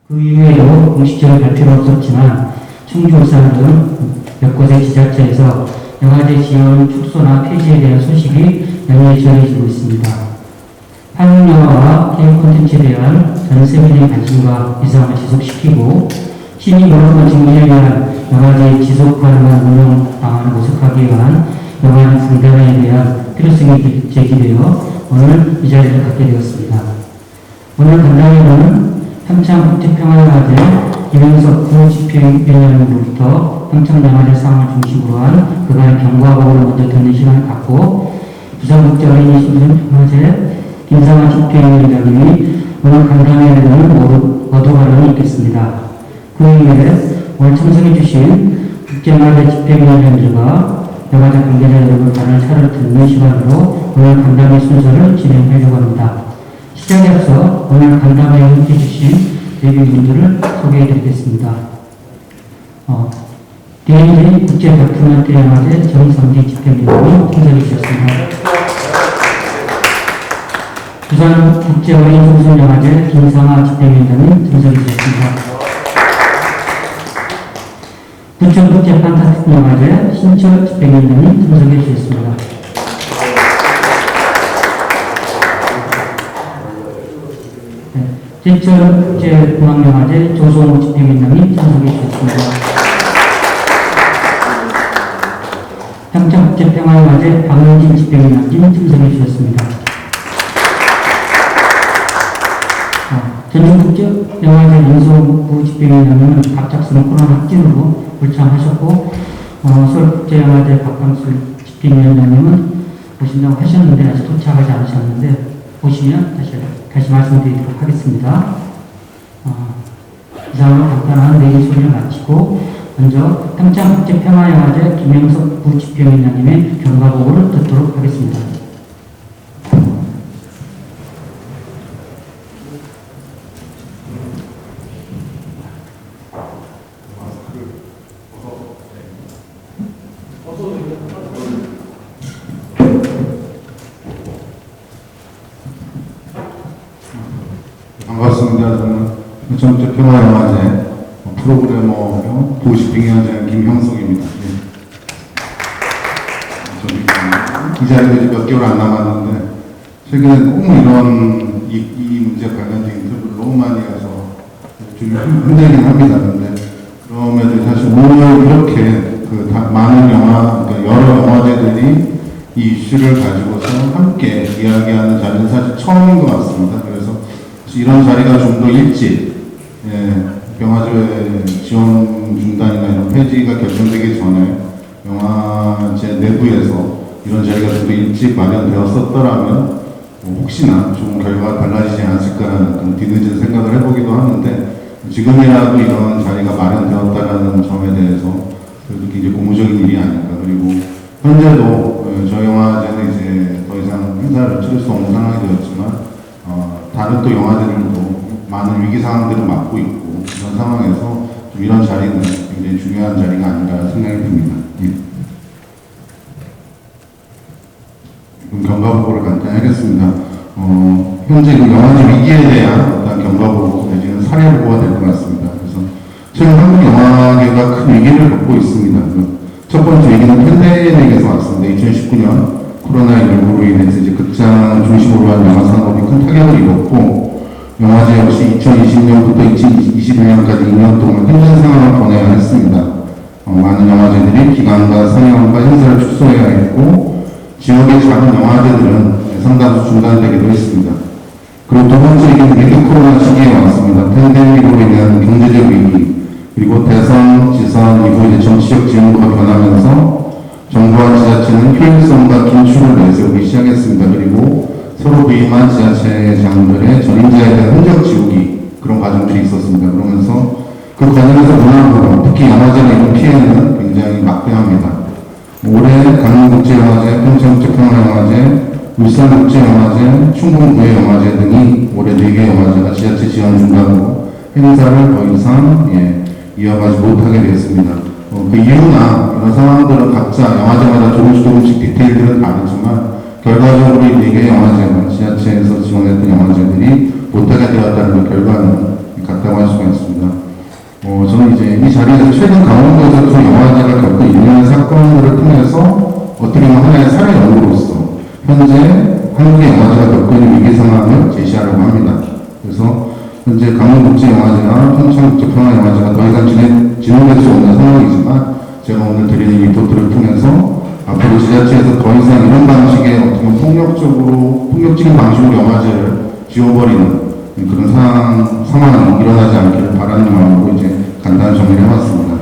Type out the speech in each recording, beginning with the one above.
그 이후에도 공식적인 발표는 없었지만 충주, 울산 등 몇 곳의 지자체에서 영화제 지원 축소나 폐지에 대한 소식이 연이어 전해지고 있습니다. 한국 영화와 게임 콘텐츠에 대한 전 세계적인 관심과 이상을 지속시키고 시민 여러분의 증진을 위한 영화제의 지속 가능한 운영 방안을 모색하기 위한 영화제 분단에 대한 필요성이 제기되어 오늘 이 자리를 갖게 되었습니다. 오늘 간담회는 평창국제평화영화제 김영석 부집행위원장으로부터 평창영화제 상황을 중심으로 한 그간의 경과보고를 먼저 듣는 시간을 갖고 부산국제어린이신문영화제 김상환 집행위원장님이 오늘 간담회에는 모두 발언이 있겠습니다. 그 이후에 오늘 참석해 주신 국제영화제 집행위원장들과 영화제 관계자 여러분 발언을 차례로 듣는 시간으로 오늘 간담회 순서를 진행하려고 합니다. 시작에 앞서 오늘 간담회에 함께해 주신 대표분들을 소개해 드리겠습니다. DNJ 국제다큐멘터리 정성기 집행위원장님 참석해 주셨습니다. 부산 국제어린이청소년영화제 김상아 집행위원장님 참석해 주셨습니다. 부천국제판타스틱영화제 신철 집행위원장님 참석해 주셨습니다. 제철국제공항영화제 조성호 집행위원장님 참석해 주셨습니다. 평창국제평화영화제 박문진 집행위원장님 참석해 주셨습니다. 전주국제영화제 민소부 집행위원장님은 갑작스러운 코로나 확진으로 불참하셨고 서울국제영화제 박광술 집행위원장님은 오신다고 하셨는데 아직 도착하지 않으셨는데 보시면 다시 말씀드리도록 하겠습니다. 이상으로 간단한 내기 소리를 마치고 먼저 평창국제평화영화제 김영석 부집행위원장님의 경과보고를 듣도록 하겠습니다. 반갑습니다. 저는 평창국제평화영화제 프로그래머 부집행위원장 김형석입니다. 이 자리도 이제 몇 개월 안 남았는데 최근에 너무 이런 이 문제 관련된 인터뷰를 너무 많이 해서 좀 힘들긴 합니다. 근데 그럼에도 사실 오늘 이렇게 많은 그러니까 여러 영화제들이 이 이슈를 가지고서 함께 이야기하는 자리는 사실 처음인 것 같습니다. 그래서 이런 자리가 좀 더 일찍 영화제 지원 중단이나 이런 폐지가 결정되기 전에 영화제 내부에서 이런 자리가 좀 더 일찍 마련되었었더라면 혹시나 좀 결과가 달라지지 않았을까라는 좀 뒤늦은 생각을 해보기도 하는데 지금이라도 이런 자리가 마련되었다라는 점에 대해서 그래도 굉장히 고무적인 일이 아닐까. 그리고 현재도 저희 영화제는 이제 더 이상 행사를 치를 수 없는 상황이 되었지만 다른 또 영화제들도 많은 위기 상황들을 맡고 있고 이런 상황에서 좀 이런 자리는 굉장히 중요한 자리가 아닌가 생각이 듭니다. 예. 그럼 경과보고를 간단히 하겠습니다. 현재 그 영화제 위기에 대한 어떤 경과보고 내지는 사례보고가 될 것 같습니다. 그래서 최근 한국 영화계가 큰 위기를 겪고 있습니다. 첫 번째 위기는 팬데믹에서 왔습니다. 2019년 코로나19로 인해서 이제 극장 중심으로 한 영화 산업이 큰 타격을 입었고 영화제 역시 2020년부터 2021년까지 2년 동안 힘든 상황을 보내야 했습니다. 많은 영화제들이 기간과 상영과 행사를 축소해야 했고 지역의 작은 영화제들은 상당수 중단되기도 했습니다. 그리고 두 번째 위기는 위기 코로나 시기에 왔습니다. 팬데믹으로 인한 경제적 위기 그리고 대선, 지선 이후 이제 정치적 지형도가 변하면서 정부와 지자체는 효율성과 긴축을 내세우기 시작했습니다. 그리고 서로 부임한 지자체장들의 전임자에 대한 흔적 지우기 그런 과정들이 있었습니다. 그러면서 그 과정에서 문화부로 특히 영화제나 이런 피해는 굉장히 막대합니다. 올해 강릉국제영화제, 평창국제평화영화제, 울산국제영화제, 충북부의영화제 등이 올해 4개 영화제가 지자체 지원 중단으로 행사를 더 이상 이어가지 못하게 되었습니다. 그 이유나 이런 상황들은 각자 영화제마다 조금씩 디테일들은 다르지만 결과적으로 이 4개 영화제가 지자체에서 지원했던 영화제들이 못하게 되었다는 결과는 같다고 할 수가 있습니다. 그래서 이제 이 자리에서 최근 강원도에서 두 영화제가 겪은 일련의 사건들을 통해서 어떻게 보면 하나의 사례 연구로서 현재 한국의 영화제가 겪고 있는 위기 상황을 제시하려고 합니다. 그래서 현재 강원국제영화제나 평창국제평화영화제가 더 이상 진행될 수 없는 상황이지만 제가 오늘 드리는 이 리포트를 통해서 앞으로 지자체에서 더 이상 이런 방식의 어떻게 보면 폭력적인 방식으로 영화제를 지워버리는 그런 상황이 일어나지 않기를 바라는 마음으로 이제 간단히 정리를 해봤습니다.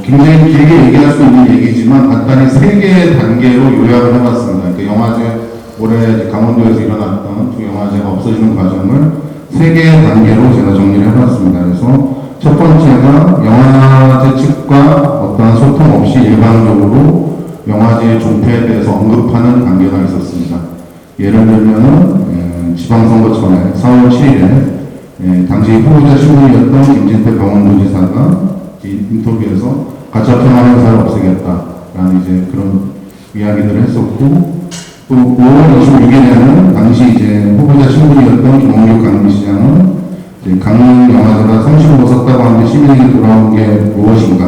굉장히 길게 얘기할 수 있는 얘기지만 간단히 세 개의 단계로 요약을 해봤습니다. 그러니까 영화제 올해 이제 강원도에서 일어났던 두 영화제가 없어지는 과정을 세 개의 단계로 제가 정리를 해봤습니다. 그래서 첫 번째가 영화제 측과 어떠한 소통 없이 일방적으로 영화제의 존폐에 대해서 언급하는 단계가 있었습니다. 예를 들면은 지방선거 전에 4월 7일에 당시 후보자 신분이었던 김진태 강원도지사가 인터뷰에서 가짜 평화 행사를 없애겠다라는 이제 그런 이야기들을 했었고, 또 5월 26일에는 당시 이제 후보자 신분이었던 김홍규 강릉시장은 강릉 영화제가 35번 썼다고 하는데 시민에게 돌아온 게 무엇인가?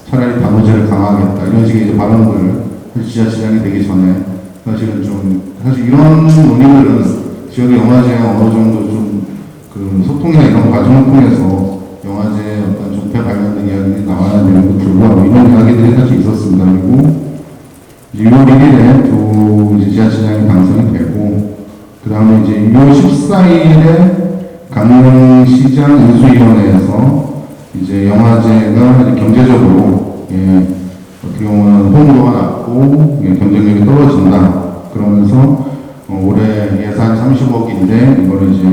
차라리 방어제를 강화하겠다. 이런 식의 이제 발언들을 지자체장이 되기 전에 사실 이런 논의들은 지역의 영화제가 어느 정도 좀 그 소통이나 이런 과정을 통해서 영화제의 어떤 존폐 관련된 이야기들이 나와야 되는 것 불구하고 이런 이야기들이 사실 있었습니다. 그리고 6월 1일에 두 지자체장이 당선이 되고, 그 다음에 이제 6월 14일에 강릉시장 인수위원회에서 이제 영화제가 이제 경제적으로 어떻게 보면 홍보가 낮고 경쟁력이 떨어진다. 그러면서 올해 예산 30억인데 이걸 이제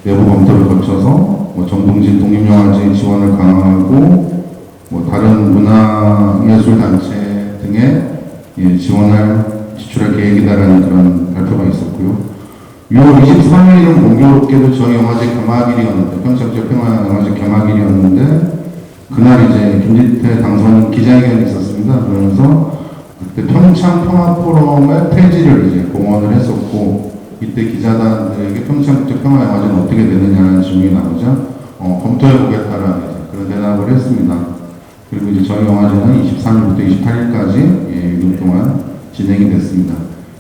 내부 검토를 거쳐서 정동진 독립영화제 지원을 강화하고 다른 문화예술단체 등에 지출할 계획이다라는 그런 발표가 있었고요. 6월 23일은 공교롭게도 저희 영화제 개막일이었는데, 평창국제평화영화제 개막일이었는데, 그날 이제 김진태 당선 기자회견이 있었습니다. 그러면서 그때 평창평화포럼의 폐지를 이제 공언을 했었고, 이때 기자단들에게 평창국제평화영화제는 어떻게 되느냐는 질문이 나오자, 검토해보겠다라는 그런 대답을 했습니다. 그리고 이제 저희 영화제는 23일부터 28일까지 6일 동안 진행이 됐습니다.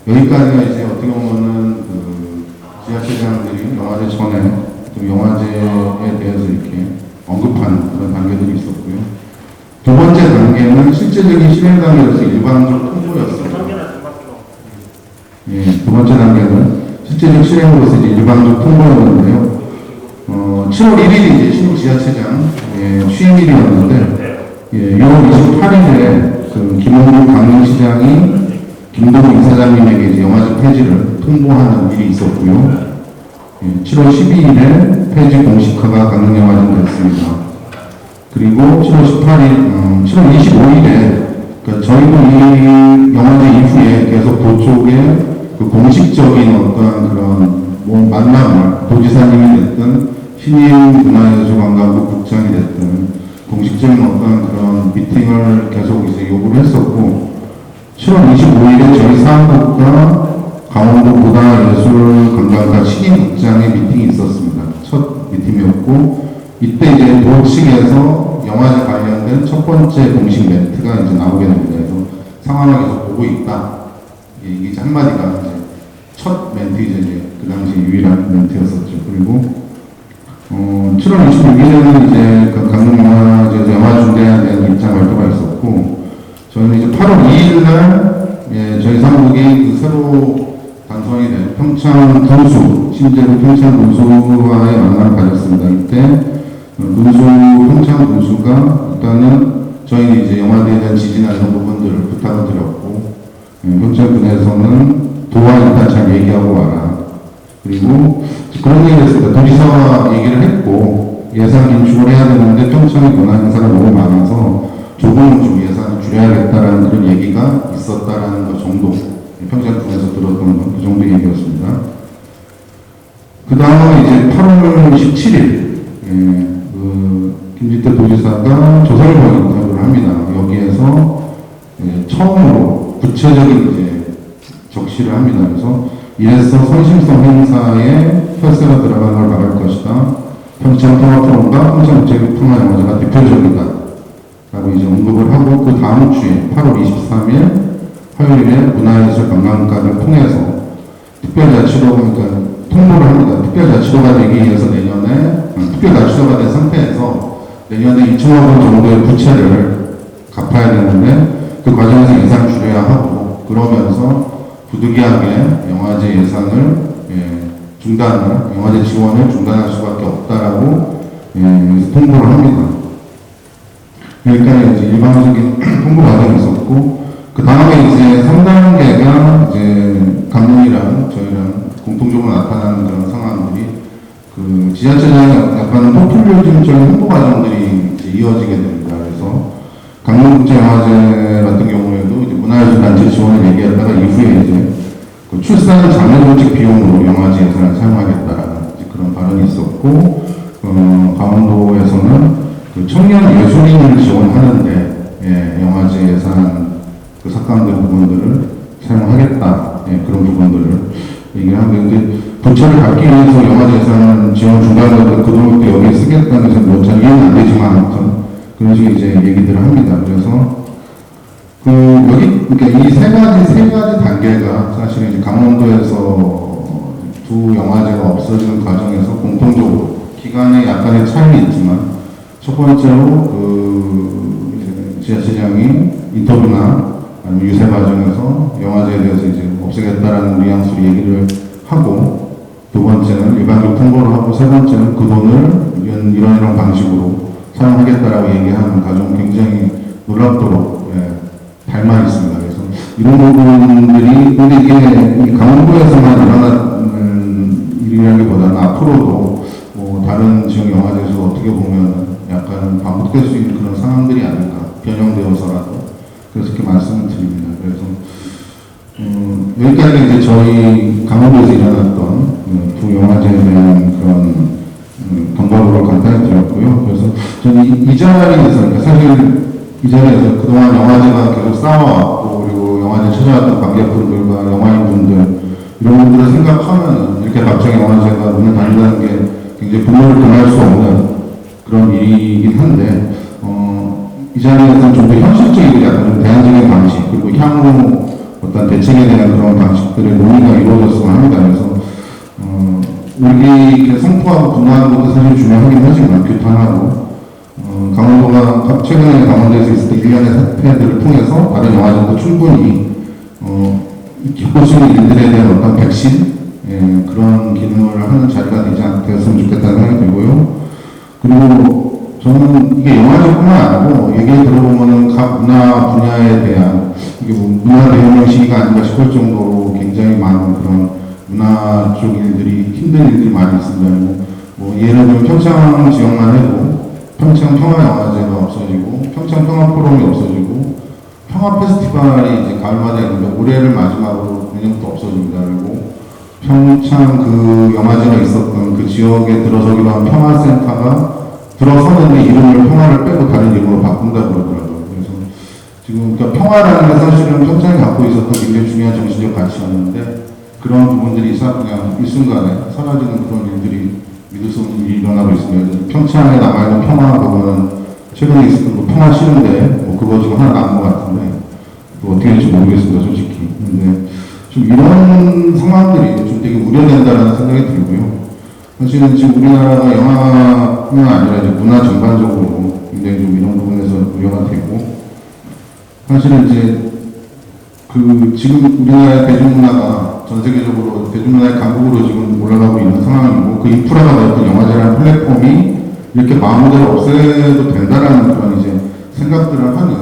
여기까지가 이제 어떻게 보면은 지자체장들이 영화제 전에 좀 영화제에 대해서 이렇게 언급한 그런 단계들이 있었고요. 두 번째 단계는 실제적인 실행 단계로서 일방적 통보였습니다. 두 번째 단계는 실제적 실행으로서 이제 일방적 통보였는데요. 7월 1일이 이제 신임 지자체장 취임일이었는데, 6월 28일에 김홍규 강릉시장이 김동욱 이사장님에게 이제 영화제 폐지를 통보하는 일이 있었고요. 7월 12일에 폐지 공식화가 강릉영화제로 됐습니다. 그리고 7월 25일에 저희도 이 영화제 이후에 계속 도쪽에 그 공식적인 어떤 그런 만남을 도지사님이 됐든 신임문화예술관광부 국장이 됐든 공식적인 어떤 그런 미팅을 계속 이제 요구를 했었고, 7월 25일에 저희 사무국과 강원도 문화예술관광과 신임국장의 미팅이 있었습니다. 첫 미팅이었고, 이때 이제 도 측에서 영화제 관련된 첫 번째 공식 멘트가 이제 나오게 됩니다. 그래서 상황을 계속 보고 있다. 이게 이제 한마디가 이제 첫 멘트이자 이제 그 당시 유일한 멘트였었죠. 그리고 7월 26일에는 이제 그 강릉영화제에서 영화 중대에 대한 입장 발표가 있었고, 저희는 이제 8월 2일 날 저희 사무국이 그 새로 당선이 된 평창 군수, 신재구 평창 군수와의 만남을 가졌습니다. 이때 평창 군수가 일단은 저희 이제 영화제에 대한 지지나 이런 부분들을 부탁을 드렸고, 평창군에서는 도와 일단 잘 얘기하고 와라. 그리고 그런 얘기를 했습니다. 도지사와 얘기를 했고, 예산 긴축을 해야 되는데 평창의 문화행사가 너무 많아서 조금은 좀 예산을 줄여야겠다라는 그런 얘기가 있었다라는 것 정도, 평창군에서 들었던 그 정도 얘기였습니다. 그 다음에 이제 8월 17일, 김진태 도지사가 조선일보 인터뷰를 합니다. 여기에서 처음으로 구체적인 이제 적시를 합니다. 그래서 이래서 선심성 행사에 혈세가 들어가는 걸 막을 것이다. 평창통합포럼과 평창국제통합영화제가 대표적이다 라고 이제 언급을 하고, 그 다음 주에 8월 23일 화요일에 문화예술관광과를 통해서 특별자치로, 그러니까 통보를 합니다. 특별자치로가 되기 위해서 내년에, 특별자치로가 된 상태에서 내년에 2천억 원 정도의 부채를 갚아야 되는데, 그 과정에서 예산 줄여야 하고, 그러면서 부득이하게 영화제 예산을 영화제 지원을 중단할 수밖에 없다라고 통보를 합니다. 여기까지 이제 일반적인 통보 과정이 있었고, 그 다음에 이제 3단계가 이제 감독이랑 저희랑 공통적으로 나타나는 그런 상황들이, 그 지자체장 약간 포퓰리즘적인 홍보 과정들이 이제 이어지게 됩니다. 그래서 강릉국제영화제 같은 경우에도 이제 문화예술단체 지원을 얘기했다가 이후에 이제 그 출산 장려 조직 비용으로 영화제 예산을 사용하겠다라는 그런 발언이 있었고, 강원도에서는 그 청년 예술인을 지원하는데 영화제 예산 그 삭감된 부분들을 사용하겠다, 그런 부분들을 얘기하는데, 부채를 갚기 위해서 영화제 예산 지원 중단하고 그 돈을 또 여기에 쓰겠다는 것은 뭐 잘 이해는 안 되지만 아무튼 그런 식의 이제 얘기들을 합니다. 그래서 그러니까 이 세 가지 단계가 사실은 이제 강원도에서 두 영화제가 없어지는 과정에서 공통적으로 기간에 약간의 차이는 있지만, 첫 번째로 그 지자체장이 인터뷰나 아니면 유세 과정에서 영화제에 대해서 이제 없애겠다라는 뉘앙스로 얘기를 하고, 두 번째는 일반적 통보를 하고, 세 번째는 그 돈을 이런 방식으로 사용하겠다라고 얘기하는 과정, 굉장히 놀랍도록 닮아 있습니다. 그래서 이런 부분들이, 근데 이게 강원도에서만 일어나는 일이라기보다는 앞으로도 뭐 다른 지역 영화제에서 어떻게 보면 약간 반복될 수 있는 그런 상황들이 아닐까, 변형되어서라도. 그래서 이렇게 말씀을 드립니다. 그래서 여기까지 이제 저희 강원도에서 일어났던 두 영화제에 대한 그런 경과보를 간단히 드렸고요. 그래서 저는 이 자리에서, 그러니까 사실 이 자리에서 그동안 영화제가 계속 쌓아왔고, 그리고 영화제 찾아왔던 관객분들과 영화인분들, 이런 분들을 생각하면 이렇게 갑자기 영화제가 문을 닫는다는 게 굉장히 분노를 금할 수 없는 그런 일이긴 한데, 이 자리에서는 좀 더 현실적이고 약간 좀 대안적인 방식, 그리고 향후 어떤 대책에 대한 그런 방식들의 논의가 이루어졌으면 합니다. 그래서 우리 성토하고 분노하는 것도 사실 중요하긴 하지만, 규탄하고, 강원도가 최근에 강원도에서 있을 때 1년의 사태들을 통해서 다른 영화제도 충분히 겪을 수 있는 일들에 대한 어떤 백신, 그런 기능을 하는 자리가 되었으면 좋겠다는 생각이 들고요. 그리고 저는 이게 영화제뿐만 아니고 얘기 들어보면은 각 문화 분야에 대한, 이게 뭐 문화 대혁명 시기가 아닌가 싶을 정도로 굉장히 많은 그런 문화 쪽 일들이, 힘든 일들이 많이 있습니다. 뭐 예를 들면 평창 지역만 해도 평창 평화영화제가 없어지고, 평창 평화포럼이 없어지고, 평화 페스티벌이 이제 가을마다 있는데 올해를 마지막으로 내년부터 없어집니다. 그리고 평창 그 영화제가 있었던 그 지역에 들어서기로 한 평화센터가 들어서는데 이름을 평화를 빼고 다른 이름으로 바꾼다고 그러더라고요. 그래서 지금 그러니까 평화라는 게 사실은 평창이 갖고 있었던 굉장히 중요한 정신적 가치였는데, 그런 부분들이 그냥 일순간에 사라지는 그런 일들이 믿을 수 없는 일이 일어나고 있습니다. 평창에 남아있는 평화 부분은 최근에 있었던 뭐 평화 싫은데 뭐 그거 지금 하나 남은 것 같은데 뭐 어떻게 될지 모르겠습니다, 솔직히. 근데 좀 이런 상황들이 좀 되게 우려된다는 생각이 들고요. 사실은 지금 우리나라가 영화뿐만 아니라 이제 문화 전반적으로 굉장히 좀 이런 부분에서 우려가 되고, 사실은 이제 지금 우리나라의 대중문화가 전 세계적으로 대중문화의 강국으로 지금 올라가고 있는 상황이고, 그 인프라가 되었던 영화제라는 플랫폼이 이렇게 마음대로 없애도 된다라는 그런 이제 생각들을 하는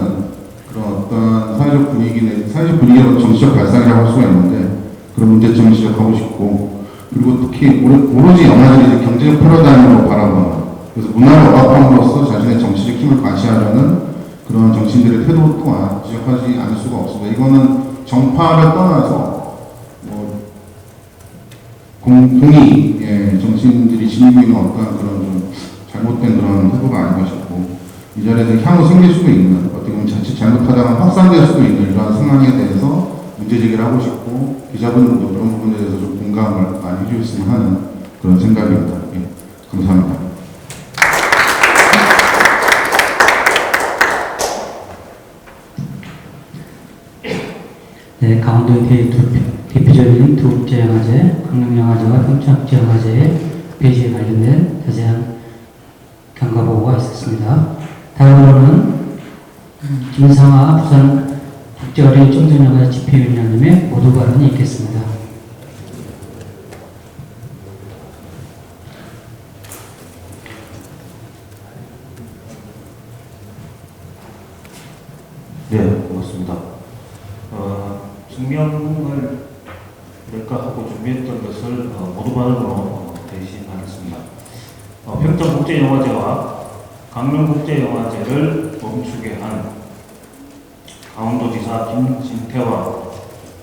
그런 어떤 사회적 분위기로 정치적 발상이라고 할 수가 있는데, 그런 문제점을 지적하고 싶고, 그리고 특히 오로지 영화제를 이제 경제적 패러다임으로 바라보는, 그래서 문화를 억압함으로써 자신의 정치적 힘을 과시하려는 그런 정치인들의 태도 또한 지적하지 않을 수가 없습니다. 이거는 정파를 떠나서 공이 정치인들이 지니고 있는 어떤 그런 좀 잘못된 그런 태도가 아닌가 싶고, 이 자리에서 향후 생길 수도 있는, 어떻게 보면 자칫 잘못하다가 확산될 수도 있는 이러한 상황에 대해서 문제 제기를 하고 싶고, 기자분들도 그런 부분에 대해서 좀 공감을 많이 해주셨으면 하는 그런 생각입니다. 감사합니다. 네, 강원도의 대표적인 두 국제영화제, 강릉영화제와 평창국제영화제의 배지에 관련된 자세한 경과보고가 있었습니다. 다음으로는 김상아 부산 국제어린이 청소년영화제 집회위원장님의 모두 발언이 있겠습니다. 네, 고맙습니다. 증명을 낼까 하고 준비했던 것을 모두 발언으로 대신하겠습니다. 평창국제영화제와 강릉국제영화제를 멈추게 한 강원도지사 김진태와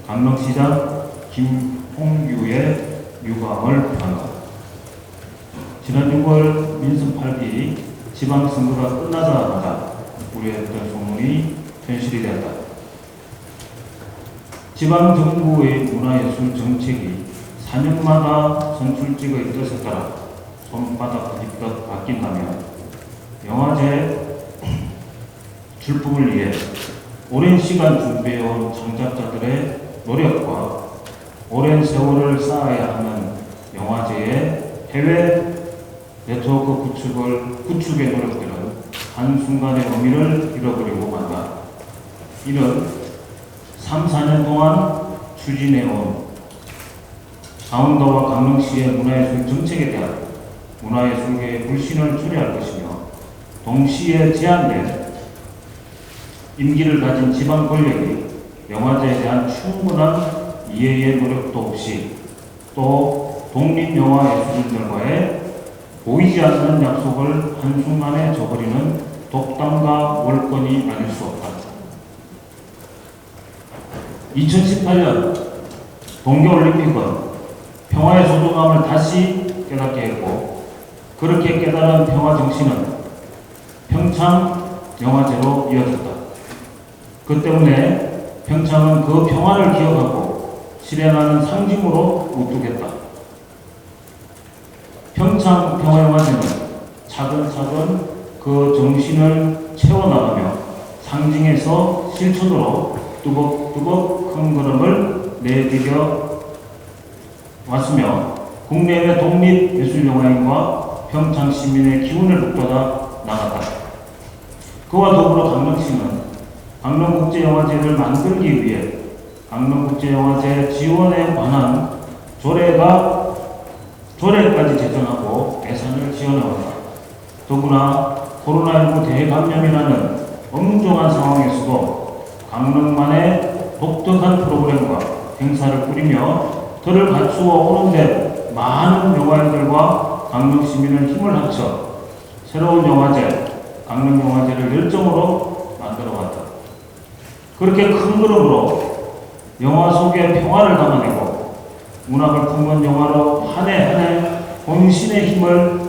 강릉시장 김홍규의 유감을 표한다. 지난 6월 민선 8기 지방선거가 끝나자마자 우려했던 소문이 현실이 되었다. 지방정부의 문화예술 정책이 4년마다 선출직의 뜻에 따라 손바닥 뒤집듯 바뀐다면 영화제 출품을 위해 오랜 시간 준비해온 창작자들의 노력과 오랜 세월을 쌓아야 하는 영화제의 해외 네트워크 구축의 노력들은 한순간의 의미를 잃어버리고 만다. 이런 3, 4년 동안 추진해온 강원도와 강릉시의 문화예술 정책에 대한 문화예술계의 불신을 초래할 것이며 동시에 제한된 임기를 가진 지방 권력이 영화제에 대한 충분한 이해의 노력도 없이 또 독립영화예술인들과의 보이지 않는 약속을 한순간에 저버리는 독단과 월권이 아닐 수 없다. 2018년 동계올림픽은 평화의 소중함을 다시 깨닫게 했고 그렇게 깨달은 평화 정신은 평창 영화제로 이어졌다. 그 때문에 평창은 그 평화를 기억하고 실현하는 상징으로 우뚝했다. 평창 평화영화제는 차근차근 그 정신을 채워나가며 상징에서 실천으로 뚜벅뚜벅 큰 걸음을 내디뎌 왔으며 국내외 독립예술영화인과 평창 시민의 기운을 북돋아 나갔다. 그와 더불어 강릉시는 강릉국제영화제를 만들기 위해 강릉국제영화제 지원에 관한 조례까지 제정하고 예산을 지원해왔다. 더구나 코로나19 대감염이라는 엄중한 상황에서도 강릉만의 독특한 프로그램과 행사를 꾸리며 들을 갖추어 오는데 많은 영화인들과 강릉 시민은 힘을 합쳐 새로운 영화제, 강릉영화제를 열정으로 만들어왔다. 그렇게 큰 그림으로 영화 속에 평화를 담아내고 문학을 품은 영화로 한 해 한 해 본신의 힘을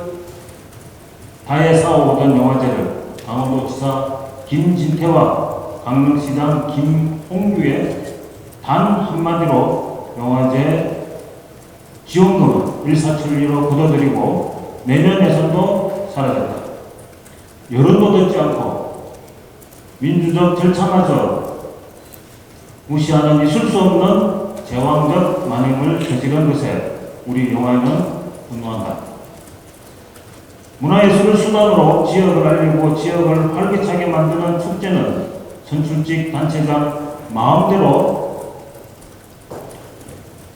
다해 쌓아오던 영화제를 강원도지사 김진태와 강릉시장 김홍규의 단 한마디로 영화제 지원금은 일사천리로 걷어들이고 내년 예산도 사라졌다. 여론도 듣지 않고 민주적 절차마저 무시하는 있을 수 없는 제왕적 만행을 저지른 것에 우리 영화인은 분노한다. 문화예술을 수단으로 지역을 알리고 지역을 활기차게 만드는 축제는 선출직 단체장 마음대로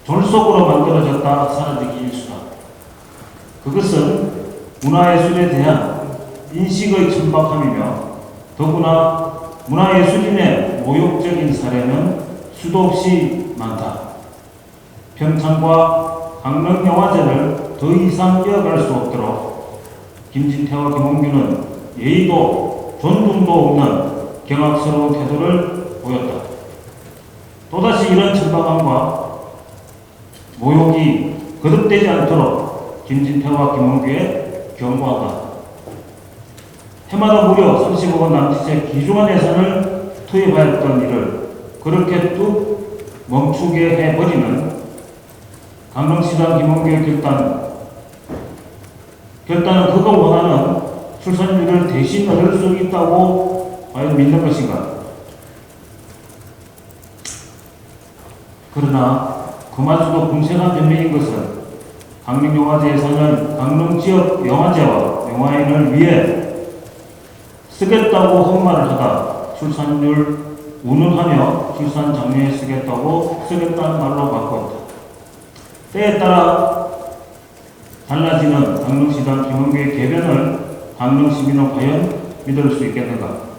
졸속으로 만들어졌다 사라지기 일수다. 그것은 문화예술에 대한 인식의 천박함이며 더구나 문화예술인의 모욕적인 사례는 수도 없이 많다. 평창과 강릉영화제를 더 이상 이어갈 수 없도록 김진태와 김홍규는 예의도 존중도 없는 경악스러운 태도를 보였다. 또다시 이런 천박함과 모욕이 거듭되지 않도록 김진태와 김홍규에 경고한다. 해마다 무려 30억 원 남짓의 귀중한 예산을 투입하였던 일을 그렇게 뚝 멈추게 해버리는 강릉시장 김홍규의 결단은 그가 원하는 출산율을 대신 얻을 수 있다고 과연 믿는 것인가? 그러나 그마저도 공세가 변명인 것은 강릉영화제에서는 강릉 지역 영화제와 영화인을 위해 쓰겠다고 헛말을 하다 출산율 운운하며 출산 장려에 쓰겠다는 말로 바꿨다. 때에 따라 달라지는 강릉시당 김원규의 개변을 강릉시민은 과연 믿을 수 있겠는가?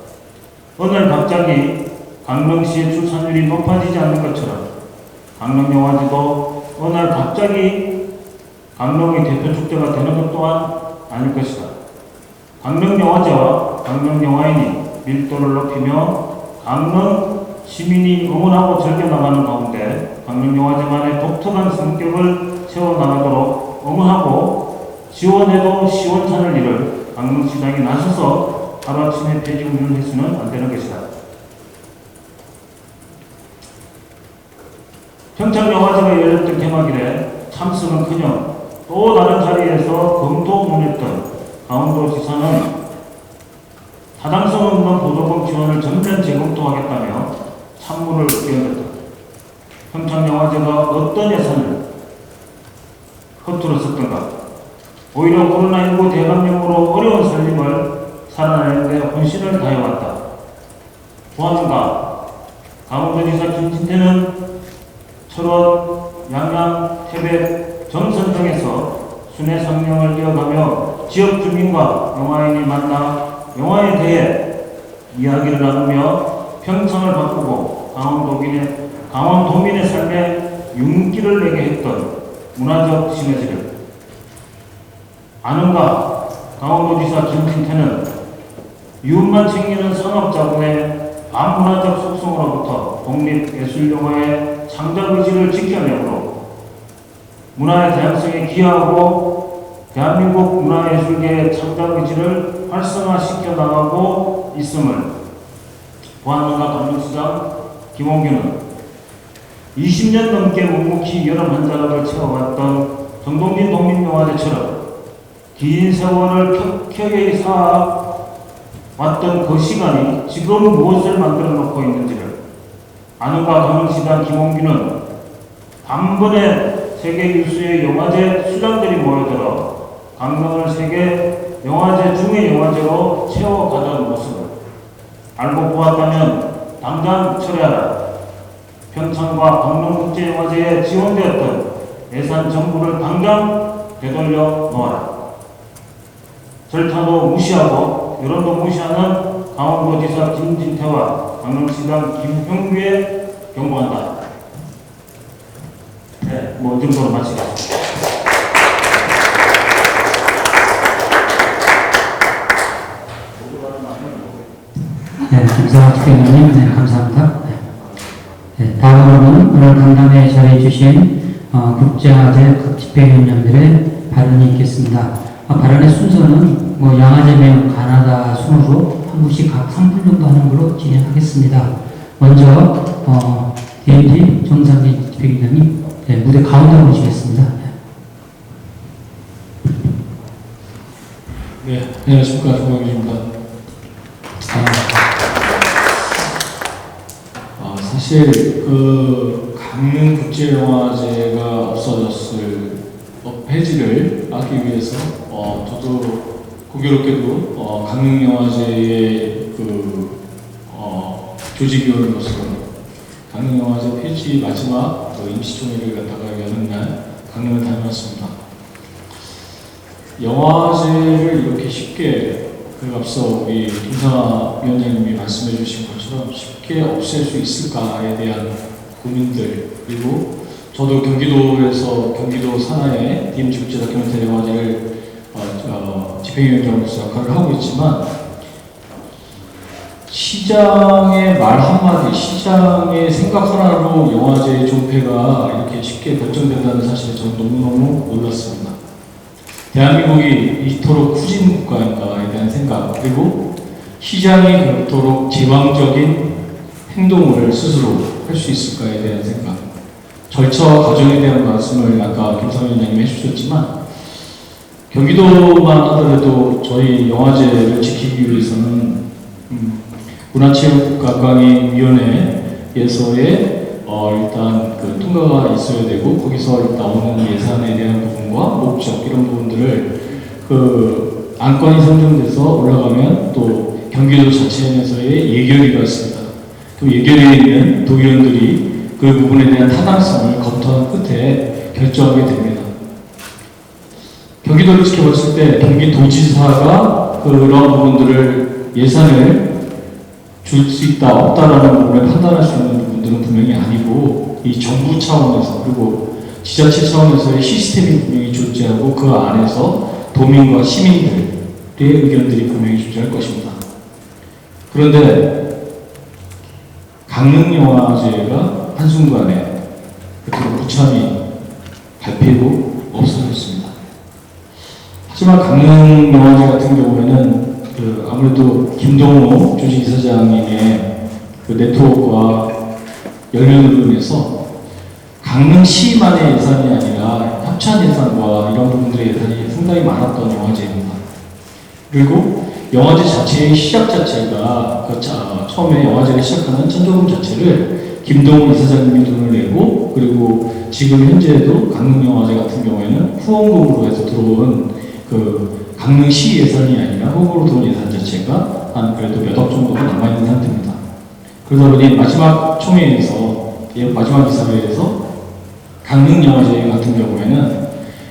어느 날 갑자기 강릉시의 출산율이 높아지지 않는 것처럼 강릉영화제도 어느 날 갑자기 강릉의 대표 축제가 되는 것 또한 아닐 것이다. 강릉영화제와 강릉영화인이 밀도를 높이며 강릉 시민이 응원하고 즐겨나가는 가운데 강릉영화제만의 독특한 성격을 세워나가도록 응원하고 지원해도 시원찮을 일을 강릉시당이 나서서 하루아침에 폐지 운운해서는 안 되는 것이다. 평창영화제가 열렸던 개막일에 참석은커녕 또 다른 자리에서 검토문했던 강원도지사는 타당성 없는 보조금 지원을 전면 재검토하겠다며 찬물을 끼얹었다. 평창영화제가 어떤 예산을 허투루 썼던가? 오히려 코로나19 대감염으로 어려운 살림을 살아내는데 혼신을 다해왔다. 보았는가? 강원도지사 김진태는 철원, 양양, 태백, 정선 등에서 순회 성령을 이어가며 지역 주민과 영화인이 만나 영화에 대해 이야기를 나누며 평창을 바꾸고 강원도민의 삶에 윤기를 내게 했던 문화적 시너지를 아는가? 강원도지사 김진태는 이웃만 챙기는 상업자본의 반문화적 속성으로부터 독립예술영화의 창작 의지를 지켜내므로 문화의 다양성에 기여하고 대한민국 문화예술계의 창작 의지를 활성화시켜 나가고 있음을 보았는가? 강릉시장 김원규는 20년 넘게 묵묵히 여름 한 자락을 채워왔던 정동진 독립영화제처럼 긴 세월을 켜켜이 쌓아왔던 그 시간이 지금 무엇을 만들어 놓고 있는지를 아는가? 강릉시장 김원규는 단번에 세계 유수의 영화제 수장들이 모여들어 강릉을 세계 영화제 중의 영화제로 채워가던 모습을 알고 보았다면 당장 철회하라. 평창과 강릉국제영화제에 지원되었던 예산 전부를 당장 되돌려 놓아라. 절타도 무시하고 여론도 무시하는 강원도지사 김진태와 강릉시장 김형규에 경고한다. 네, 이 정도로 마치겠습니다. 네, 김상학 집행위원님, 네, 감사합니다. 네, 다음으로는 오늘 간담회에 자리해 주신 국제화제 각 집행위원장들의 발언이 있겠습니다. 발언의 순서는 영화제 명 가나다 순으로 한 분씩 각 3분 정도 하는 걸로 진행하겠습니다. 먼저 DMZ 정상진 집행위원장님, 네, 무대 가운데로 모시겠습니다. 네, 안녕하십니까. 조광규입니다. 사실 강릉국제영화제가 없어졌을 폐지를 막기 위해서 저도 공교롭게도 강릉영화제의 조직위원으로서 강릉영화제 폐지 마지막 임시총회를 갖다가 여는 날 강릉을 다녀왔습니다. 영화제를 이렇게 쉽게 앞서 우리 김상하 위원장님이 말씀해 주신 것처럼 쉽게 없앨 수 있을까에 대한 고민들, 그리고 저도 경기도에서 경기도 산하의 DMZ 다큐멘터리 영화제를 집행위원장으로서 역할을 하고 있지만 시장의 말 한마디, 시장의 생각 하나로 영화제의 존폐가 이렇게 쉽게 결정된다는 사실에 저는 너무너무 놀랐습니다. 대한민국이 이토록 후진 국가인가에 대한 생각, 그리고 시장이 그토록 제왕적인 행동을 스스로 할 수 있을까에 대한 생각, 절차와 과정에 대한 말씀을 아까 김상현 위원장님이 해주셨지만 경기도만 하더라도 저희 영화제를 지키기 위해서는 문화체육관광위원회에서의 일단 그 통과가 있어야 되고 거기서 일단 오는 예산에 대한 부분과 목적 이런 부분들을 그 안건이 선정돼서 올라가면 또 경기도 자치회에서의 예결위가 있습니다. 그 예결위에 있는 도의원들이 그 부분에 대한 타당성을 검토한 끝에 결정하게 됩니다. 경기도를 지켜봤을 때 경기도지사가 그런 부분들을 예산을 줄 수 있다 없다라는 부분을 판단할 수 있는 부분들은 분명히 아니고 이 정부 차원에서 그리고 지자체 차원에서의 시스템이 분명히 존재하고 그 안에서 도민과 시민들의 의견들이 분명히 존재할 것입니다. 그런데 강릉영화제가 한순간에 그대로 무참히 발표로 없어졌습니다. 하지만 강릉영화제 같은 경우에는 아무래도 김동호 조직이사장님의 그 네트워크와 연결으로 인해서 강릉시만의 예산이 아니라 협찬 예산과 이런 부분들의 예산이 상당히 많았던 영화제입니다. 그리고 영화제 자체의 시작 자체가 처음에 영화제를 시작하는 천조금 자체를 김동훈 이사장님이 돈을 내고 그리고 지금 현재도 강릉영화제 같은 경우에는 후원금으로 해서 들어온 그 강릉시 예산이 아니라 후원으로 들어온 예산 자체가 한 그래도 몇 억 정도가 남아있는 상태입니다. 그러다 보니 마지막 총회에서 마지막 이사회에서 강릉영화제 같은 경우에는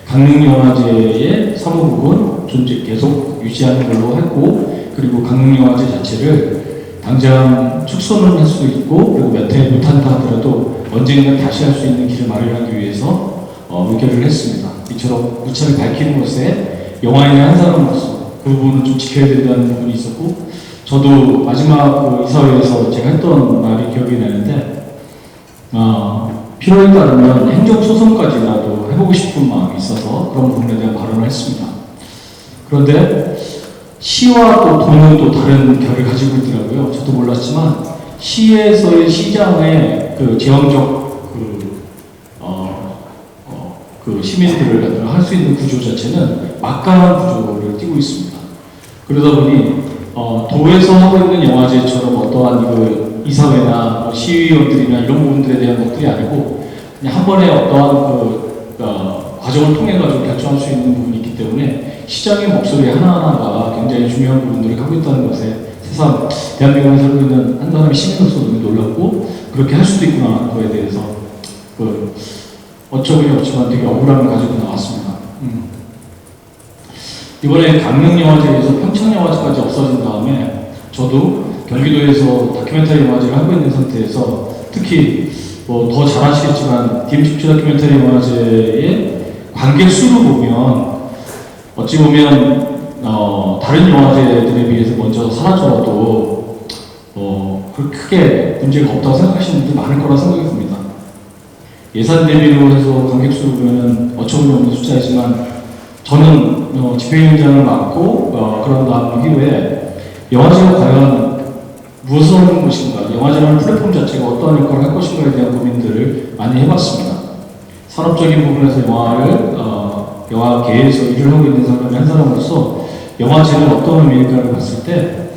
강릉영화제의 사무국은 존재 계속 유지하는 걸로 했고 그리고 강릉영화제 자체를 당장 축소는 할 수 있고 그리고 몇 해 못한다 하더라도 언젠가 다시 할 수 있는 길을 마련하기 위해서 의결을 했습니다. 이처럼 무참히 밝히는 것에 영화인의 한 사람으로서 그 부분을 좀 지켜야 된다는 부분이 있었고 저도 마지막 그 이사회에서 제가 했던 말이 기억이 나는데 필요에 따르면 행정소송까지라도 해보고 싶은 마음이 있어서 그런 부분에 대한 발언을 했습니다. 그런데 시와 또 도는 또 다른 결을 가지고 있더라고요. 저도 몰랐지만 시에서의 시장의 그 제왕적 그 시민들을 할 수 있는 구조 자체는 막강한 구조를 띠고 있습니다. 그러다 보니 도에서 하고 있는 영화제처럼 어떠한 그 이사회나 시의원들이나 이런 부분들에 대한 것들이 아니고 그냥 한 번에 어떠한 과정을 통해 가지고 결정할 수 있는 부분이 있기 때문에 시장의 목소리 하나하나가 굉장히 중요한 부분들을 하고 있다는 것에 세상 대한민국에 살고 있는 한 사람의 시민으로서 너무 놀랍고 그렇게 할 수도 있구나 하는 거에 대해서 어쩌면 없지만 되게 억울함을 가지고 나왔습니다. 이번에 강릉영화제에서 평창영화제까지 없어진 다음에 저도 경기도에서 다큐멘터리 영화제를 하고 있는 상태에서 특히 더 잘 아시겠지만 DMCP 다큐멘터리 영화제의 관객 수를 보면 어찌 보면 다른 영화제들에 비해서 먼저 사라져도 크게 문제가 없다고 생각하시는 분들 많을 거라 생각이 듭니다. 예산 대비로 해서 관객 수를 보면 어처구니 없는 숫자이지만 저는 집행위원장을 맡고 그런 다음 이후에 영화제가 과연 무엇을 하는 것인가, 영화제라는 플랫폼 자체가 어떠한 역할을 할 것인가에 대한 고민들을 많이 해봤습니다. 산업적인 부분에서 영화계에서 일을 하고 있는 사람이 한 사람으로서 영화제는 어떤 의미일까를 봤을 때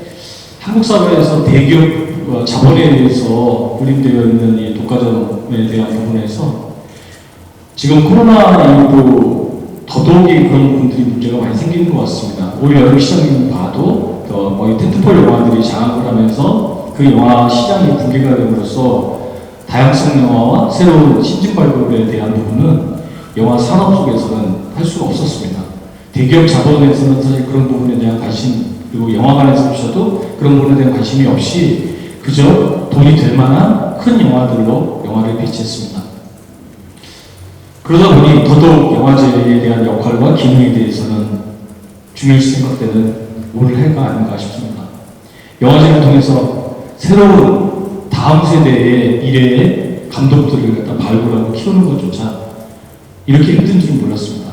한국 사회에서 대기업 자본에 의해서 군림되어 있는 이 독과점에 대한 부분에서 지금 코로나 이후로 더더욱이 그런 부분들이 문제가 많이 생기는 것 같습니다. 올 여름 시장을 봐도 거의 텐트폴 영화들이 장악을 하면서 그 영화 시장이 붕괴가 됨으로써 다양성 영화와 새로운 신진 발굴에 대한 부분은 영화 산업 속에서는 할 수가 없었습니다. 대기업 자본에서는 사실 그런 부분에 대한 관심 그리고 영화관에서조차도 그런 부분에 대한 관심이 없이 그저 돈이 될 만한 큰 영화들로 영화를 배치했습니다. 그러다 보니 더더욱 영화제에 대한 역할과 기능에 대해서는 중요시 생각되는 올해가 아닌가 싶습니다. 영화제를 통해서 새로운 다음 세대의 미래의 감독들을 갖다 발굴하고 키우는 것조차 이렇게 힘든 줄은 몰랐습니다.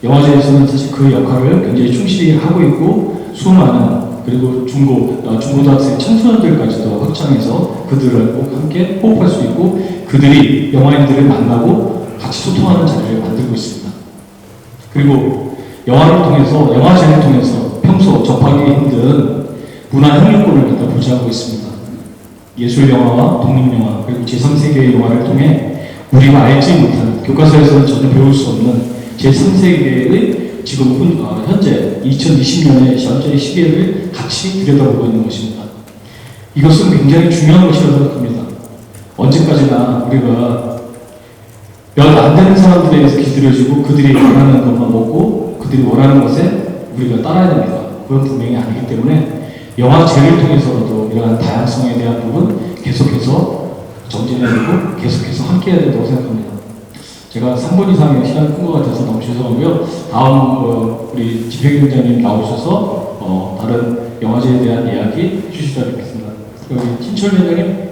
영화제에서는 사실 그 역할을 굉장히 충실히 하고 있고 수많은 그리고 중고등학생 청소년들까지도 확장해서 그들을 꼭 함께 호흡할 수 있고 그들이 영화인들을 만나고 같이 소통하는 자리를 만들고 있습니다. 그리고 영화제를 통해서 평소 접하기 힘든 문화 향유권을 갖다 보장하고 있습니다. 예술 영화와 독립 영화 그리고 제3세계의 영화를 통해 우리가 알지 못하는 교과서에서는 전혀 배울 수 없는 제3세계의 지금 현재 2020년의 현재의 시계를 같이 들여다보고 있는 것입니다. 이것은 굉장히 중요한 것이라고 생각합니다. 언제까지나 우리가 몇 안 되는 사람들에 의해서 기들여지고 그들이 원하는 것만 먹고 그들이 원하는 것에 우리가 따라야 됩니다. 그건 분명히 아니기 때문에 영화제를 통해서라도 이러한 다양성에 대한 부분 계속해서 정진해야 되고 계속해서 함께 해야 된다고 생각합니다. 제가 3분 이상의 시간을 끈 것 같아서 너무 죄송하고요. 다음 우리 집행위원장님 나오셔서 다른 영화제에 대한 이야기 해주시도록 하겠습니다. 여기 신철 위원장님.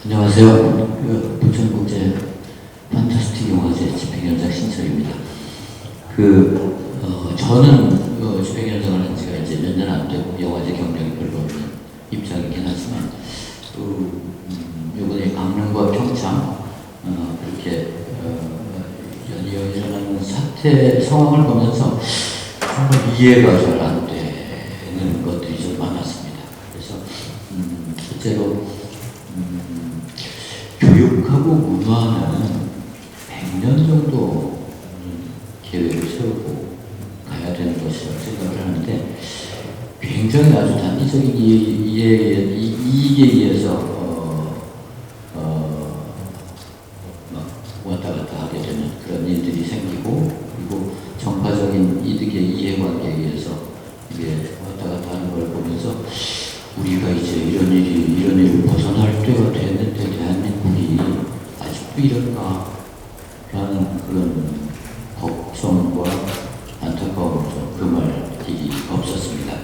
안녕하세요. 부천국제 판타스틱 영화제 집행위원장 신철입니다. 저는 집행위원장을 한 지가 이제 몇 년 안 되고 영화제 경력이 별로 없는 입장이긴 하지만 이번에 강릉과 평창 그렇게 일어나는 사태 상황을 보면서 정말 이해가 잘 안 되는 것들이 좀 많았습니다. 그래서 실제로 교육하고 문화는 100년 정도 계획을 세우고 가야 되는 것이라고 생각을 하는데 굉장히 아주 단기적인 이익에 의해서 막 왔다 갔다 하게 되는 그런 일들이 생기고 그리고 정파적인 이득의 이해관계에 의해서 이게 왔다 갔다 하는 걸 보면서 우리가 이제 이런 일을 벗어날 때가 됐는데 대한민국이 아직도 이런가 라는 그런 걱정과 안타까움을 좀 금할 일이 없었습니다.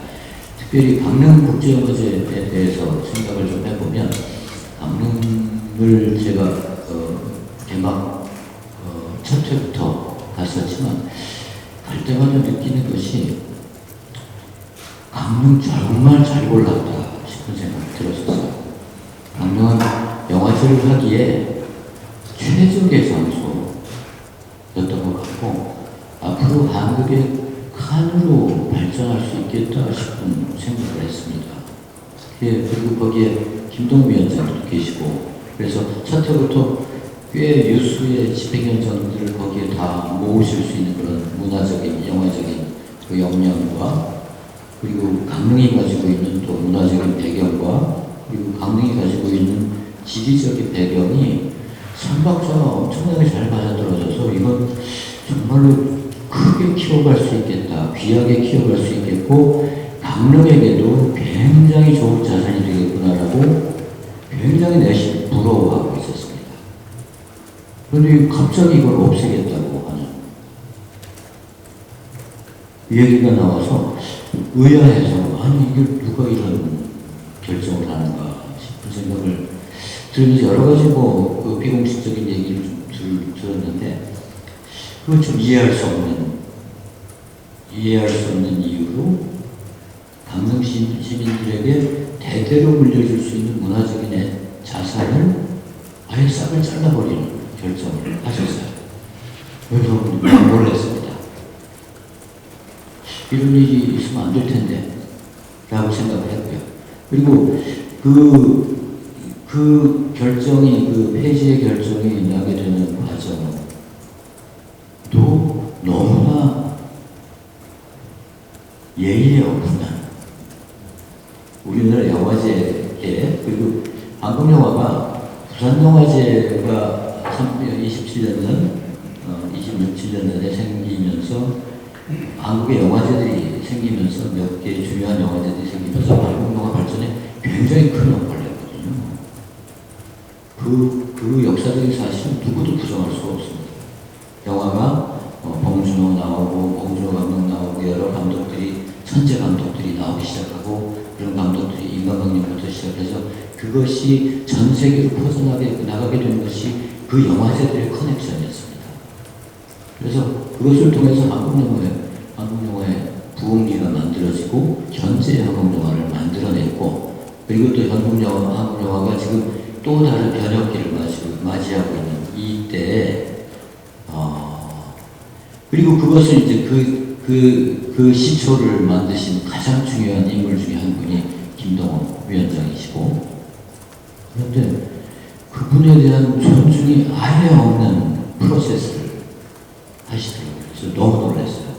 특별히 강릉국제영화제에 대해서 생각을 좀 해보면 강릉을 제가 개막 첫 회부터 갔었지만 갈 때마다 느끼는 것이 강릉 정말 잘 골랐다 싶은 생각이 들었었어요. 강릉은 영화제를 하기에 최적의 장소였던 것 같고 앞으로 한국의 칸으로 발전할 수 있겠다 싶은 생각을 했습니다. 그리고 거기에 김동우 위원장도 계시고 그래서 첫 해부터 꽤 유수의 집행위원장들을 거기에 다 모으실 수 있는 그런 문화적인 영화적인 그 역량과 그리고 강릉이 가지고 있는 또 문화적인 배경과 그리고 강릉이 가지고 있는 지리적인 배경이 삼박자가 엄청나게 잘 맞아떨어져서 이건 정말로 크게 키워갈 수 있겠다, 귀하게 키워갈 수 있겠고 강릉에게도 굉장히 좋은 자산이 되겠구나라고 굉장히 내심 부러워하고 있었습니다. 그런데 갑자기 이걸 없애겠다고 하는 얘기가 나와서 의아해서 아니 이게 누가 이런 결정을 하는가 싶은 생각을 들으면서 여러 가지 그 비공식적인 얘기를 좀 들었는데 그걸 좀 이해할 수 없는 이유로 강릉 시민들에게 대대로 물려줄 수 있는 문화적인 자산을 아예 싹을 잘라버리는 결정을 하셨어요. 그래서 놀랐습니다. 이런 일이 있으면 안 될 텐데 라고 생각을 했고요. 그리고 그 결정이 폐지의 결정이 나게 되는 과정도 너무나 예의에 어긋난 우리나라 영화제에 그리고 한국 영화가 부산 영화제가 27년에 생기면서 한국의 영화제들이 생기면서 몇 개 중요한 영화제들이 생기면서 한국 영화 발전에 굉장히 큰 역할을 했거든요. 그 역사적인 사실은 누구도 부정할 수가 없습니다. 영화가 봉준호 나오고 봉준호 감독 나오고 여러 감독들이 천재 감독들이 나오기 시작하고 그런 감독들이 임관광님부터 시작해서 그것이 전 세계로 퍼져나가게 된 것이 그 영화제들의 커넥션이었습니다. 그래서 그것을 통해서 한국 영화의 부흥기가 만들어지고 현재의 한국 영화를 만들어냈고 그리고 또 한국 영화가 지금 또 다른 변혁기를 맞이하고 있는 이때에 그리고 그것을 이제 그 시초를 만드신 가장 중요한 인물 중에 한 분이 김동원 위원장이시고, 그런데 그분에 대한 존중이 아예 없는 프로세스를 하시더라고요. 그래서 너무 놀랐어요.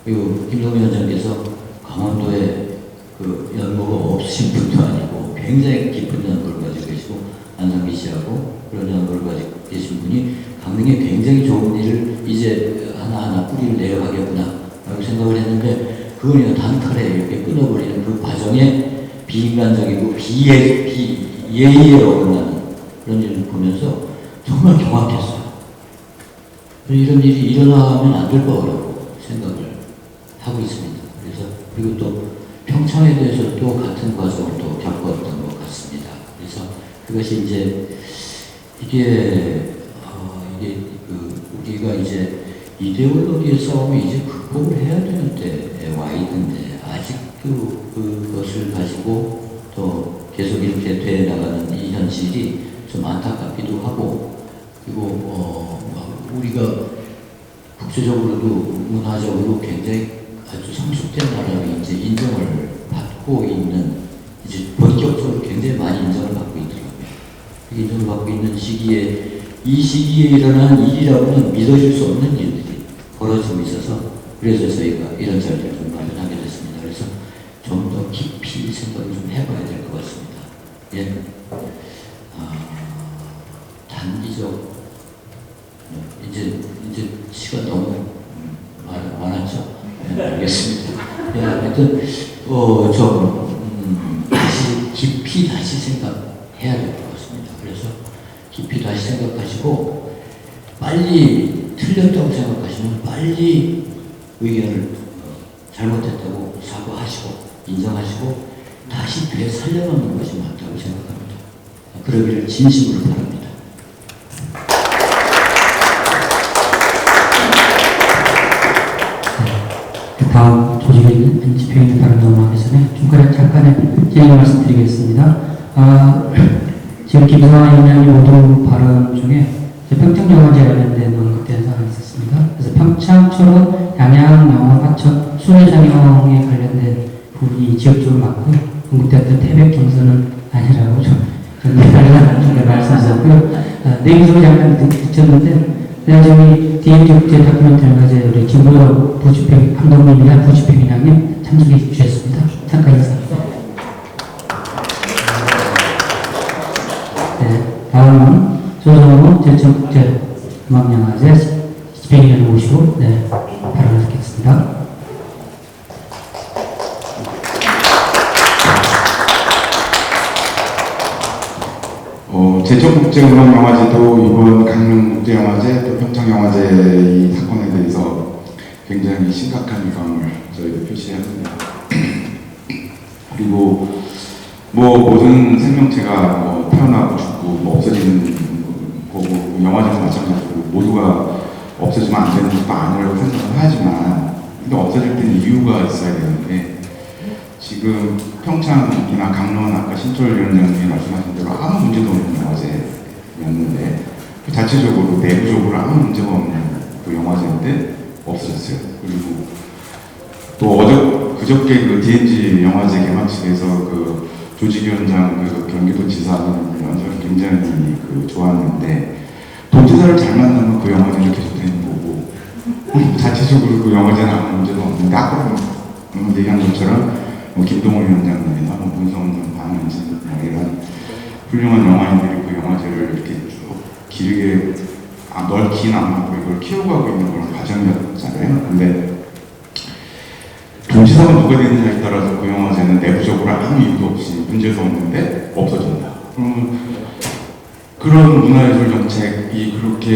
그리고 김동원 위원장께서 강원도에 그 연고가 없으신 분도 아니고 굉장히 깊은 연고를 가지고 계시고, 안상미 씨하고 그런 연고를 가지고 계신 분이 강릉에 굉장히 좋은 일을 이제 하나하나 뿌리를 내려가겠구나 라고 생각을 했는데, 그걸 그냥 단칼에 이렇게 끊어버리는 그 과정에 비인간적이고 예의에 어긋나는 그런 일을 보면서 정말 경악했어요. 이런 일이 일어나면 안 될 거라고 생각을 하고 있습니다. 그래서 그리고 또 평창에 대해서 또 같은 과정을 또 겪었던 것 같습니다. 그래서 그것이 이제 이게 우리가 이제 이데올로기의 싸움이 이제 극복을 해야 되는 때에 와 있는데, 아직도 그것을 가지고 또 계속 이렇게 돼 나가는 이 현실이 좀 안타깝기도 하고, 그리고 우리가 국제적으로도 문화적으로 굉장히 아주 성숙된 나라로 이제 인정을 받고 있는, 이제 본격적으로 굉장히 많이 인정을 받고 있더라고요. 그 인정을 받고 있는 시기에, 이 시기에 일어난 일이라고는 믿어질 수 없는 일들이 벌어지고 있어서, 그래서 저희가 이런 자리를 좀 마련하게 됐습니다. 그래서 좀 더 깊이 생각을 좀 해봐야 될 것 같습니다. 예. 단기적, 이제 시간 너무 많았죠? 네, 알겠습니다. 예, 하여튼, 다시 깊이 다시 생각해야 될 것 같습니다. 그래서 깊이 다시 생각하시고, 빨리 틀렸다고 생각하시면 빨리 의견을 잘못했다고 사과하시고 인정하시고 다시 되살려놓는 것이 맞다고 생각합니다. 그러기를 진심으로 바랍니다. 다음 조직에 있는 집회에 있는 다른 넘어가기 전에 잠깐의 진행 말씀드리겠습니다. 지금 김성환 위원장님 오동 발언 중에 평창영화제 관련된 언급된 사항이 있었습니다. 그래서 평창처럼 양양, 영화, 화천, 수례상영에 관련된 부분이 지역적으로 맞고, 언급됐던 태백 경선은 아니라고 저는 다른 말씀드렸고요. 내기적으로 잠깐 듣였는데, 저희 DMZ국제 다큐멘터리 영화제 우리 김보영 부집행, 한동민이나 부집행 위원장님 참석해 주셨습니다. 잠깐 인사. 네, 다음은 조정호 제천국제 음악영화제 집행위원 모시고 발언을 듣겠습니다. 제천국제음악영화제도 이번 강릉국제영화제 또 평창영화제 이 사건에 대해서 굉장히 심각한 유감을 저희도 표시합니다. 그리고 모든 생명체가 태어나고 죽고 없어지는 거고, 영화제도 마찬가지고 모두가 없어지면 안 되는 것도 아니라고 생각을 하지만, 근데 없어질 때는 이유가 있어야 되는데, 지금 평창이나 강릉은 아까 신철 위원장님이 말씀하신 대로 아무 문제도 없는 영화제였는데, 자체적으로 내부적으로 아무 문제가 없는 그 영화제인데 없어졌어요. 그리고 또 그저께 그 DMZ 영화제 개막식에서 그 조직위원장 그 경기도 지사는 연설을 굉장히 좋았는데, 도지사를 잘 만나면 그 영화제는 계속 되는 거고, 자체적으로 그 영화제는 아무 문제도 없는데, 아까 얘기한 것처럼 김동원 위원장님이나 문성훈 방은진 이런 훌륭한 영화인들이 그 영화제를 이렇게 쭉 길게 넓긴 안 하고 이걸 키워가고 있는 그런 과정이었잖아요. 근데 도지사가 누가 되느냐에 따라서 그 영화제는 내부적으로 아무 이유도 없이 문제도 없는데 없어진다. 그러면 그런 문화예술 정책이 그렇게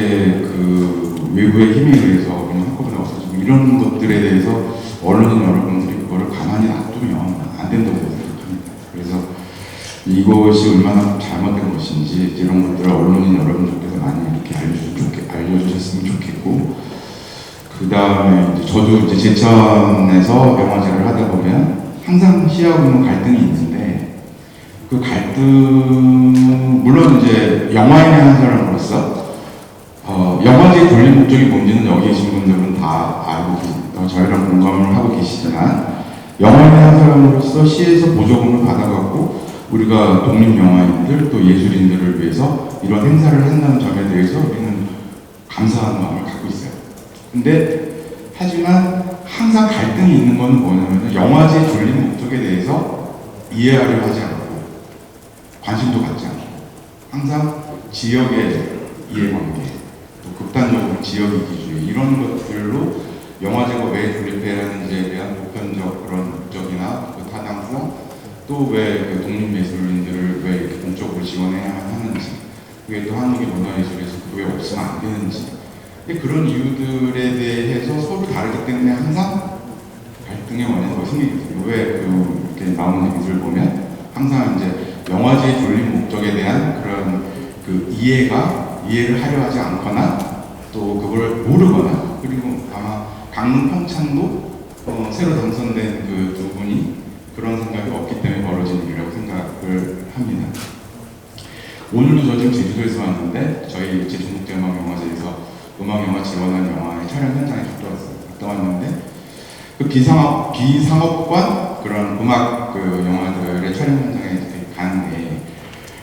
그 외부의 힘에 의해서 그냥 한꺼번에 없어지고, 이런 것들에 대해서 언론인 여러분들이 그거를 가만히 놔두면 안 된다고 생각합니다. 그래서 이것이 얼마나 잘못된 것인지 이런 것들을 언론인 여러분들께서 많이 이렇게 알려주셨으면 좋겠고, 그 다음에 저도 이제 제천에서 영화제를 하다 보면 항상 시하고는 갈등이 있는데, 그 갈등, 물론 이제 영화인의 한 사람으로서 영화제의 본래 목적이 뭔지는 여기 계신 분들은 다 저희랑 공감을 하고 계시지만 영화를 한 사람으로서 시에서 보조금을 받아갖고 우리가 독립영화인들 또 예술인들을 위해서 이런 행사를 한다는 점에 대해서 우리는 감사한 마음을 갖고 있어요. 근데 하지만 항상 갈등이 있는 건 뭐냐면 영화제의 졸린 목적에 대해서 이해하려 하지 않고 관심도 갖지 않고 항상 지역의 이해관계 또 극단적으로 지역 이기주의 이런 것들로 영화제가 왜 존립해야 하는지에 대한 보편적 그런 목적이나 그 타당성 또 왜 독립예술인들을 왜 이렇게 공적으로 지원해야 하는지 그게 또 한국의 문화예술에서 그게 없으면 안 되는지 그런 이유들에 대해서 서로 다르기 때문에 항상 갈등의 원인이 생기거든요. 왜 이렇게 나오는 얘기들 보면 항상 이제 영화제의 졸린 목적에 대한 그런 이해를 하려 하지 않거나 또 그걸 모르거나 그리고 아마 강릉 평창도 새로 당선된 그 두 분이 그런 생각이 없기 때문에 벌어진 일이라고 생각을 합니다. 오늘도 저 지금 제주도에서 왔는데 저희 제주국제음악영화제에서 음악영화 지원한 영화의 촬영 현장에 갔다 왔는데 그 비상업관 그런 음악 영화들의 촬영 현장에 이렇게 가는데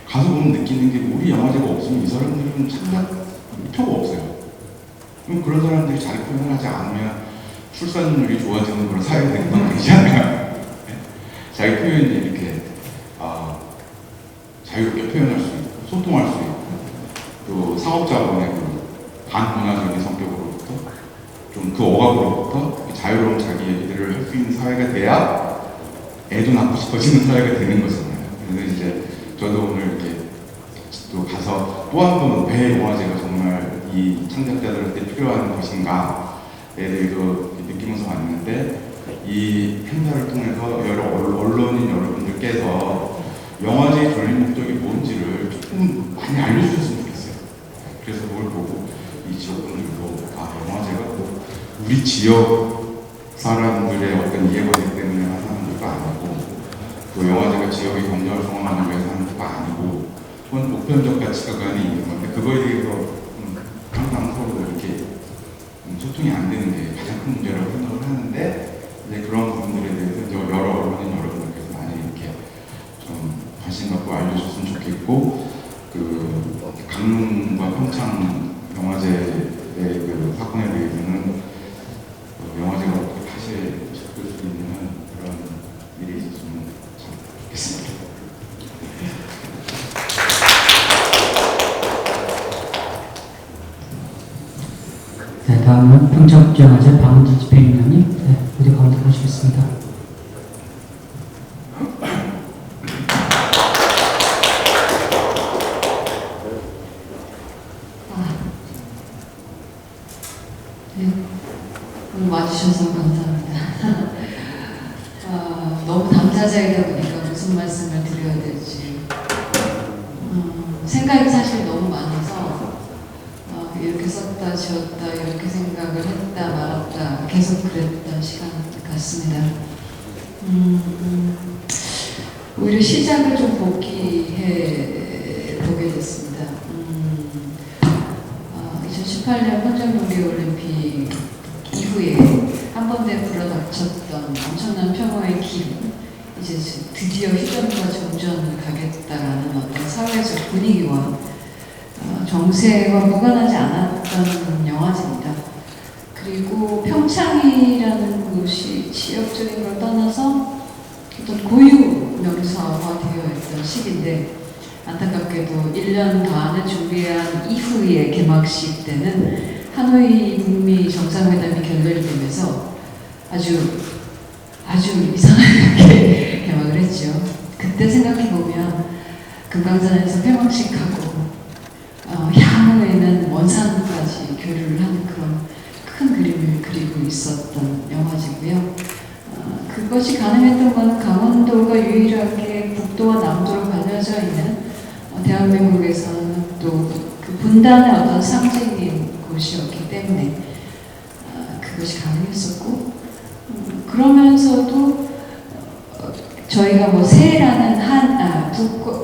가서 보면 느끼는 게 우리 영화제가 없으면 이 사람들은 참가 표가 없어요. 그럼 그런 사람들이 자기 표현을 하지 않으면 출산율이 좋아지는 그런 사회가 되는 건 아니잖아요. 자기 표현이 이렇게 자유롭게 표현할 수 있고 소통할 수 있고 또 사업자분의 반문화적인 성격으로부터 좀 그 억압으로부터 자유로운 자기 얘기들을 할 수 있는 사회가 돼야 애도 낳고 싶어지는 사회가 되는 거잖아요. 그래서 이제 저도 오늘 이렇게 또 가서 또 한 번 왜 영화제가 정말 이 창작자들한테 필요한 것인가에 대해서 느끼면서 왔는데 이 행사를 통해서 여러 언론인 여러분들께서 영화제의 졸린 목적이 뭔지를 조금 많이 알려주셨으면 좋겠어요. 그래서 그걸 보고 이 지역분들도 영화제가 꼭 우리 지역 사람들의 어떤 이해관계 때문에 하는 것도 아니고 또 영화제가 지역의 경제 활성화를 위해서 하는 것도 아니고 그건 보편적 가치관이 있는 건데 그거에 대해서 항상 서로 이렇게 소통이 안 되는 게 가장 큰 문제라고 생각을 하는데 이제 그런 부분들에 대해서 여러 언론인 여러분들께서 많이 이렇게 좀 관심 갖고 알려줬으면 좋겠고 강릉과 평창 영화제의 그 사건에 대해서는 영화제가 어떻게 다시 접할 수 있는 그런 일이 있었으면 참 좋겠습니다. 네, 다음은 평창국제영화제 박은지 집행위원님 무대 가운데 모시겠습니다. 오늘 와주셔서 감사합니다. 너무 당사자이다 보니까 무슨 말씀을 드려야 될지 생각이 사실 너무 많아서 이렇게 썼다 지웠다 이렇게 생각을 했다 말았다 계속 그랬던 시간 같습니다. 오히려 시작을 좀 복귀해 보게 됐습니다. 2018년 평창 동계올림픽 이후에 한 번에 불어닥쳤던 엄청난 평화의 길, 이제 드디어 휴전과 정전을 가겠다라는 어떤 사회적 분위기와 정세와 무관하지 않았던 영화제입니다. 그리고 평창이라는 곳이 지역적인 걸 떠나서 어떤 고유 명사화 되어 있던 시기인데 안타깝게도 1년 반을 준비한 이후의 개막식 때는 하노이 북미 정상회담이 결렬되면서 아주 이상하게 개막을 했죠. 그때 생각해보면 금강산에서 폐막식하고 향후에는 원산까지 교류를 하는 그런 큰 그림을 그리고 있었던 영화제고요. 그것이 가능했던 건 강원도가 유일하게 북도와 남도로 갈려져 있는 대한민국에서는 또 그 분단의 어떤 상징인 곳이었기 때문에 그것이 가능했었고 그러면서도 저희가 뭐 새라는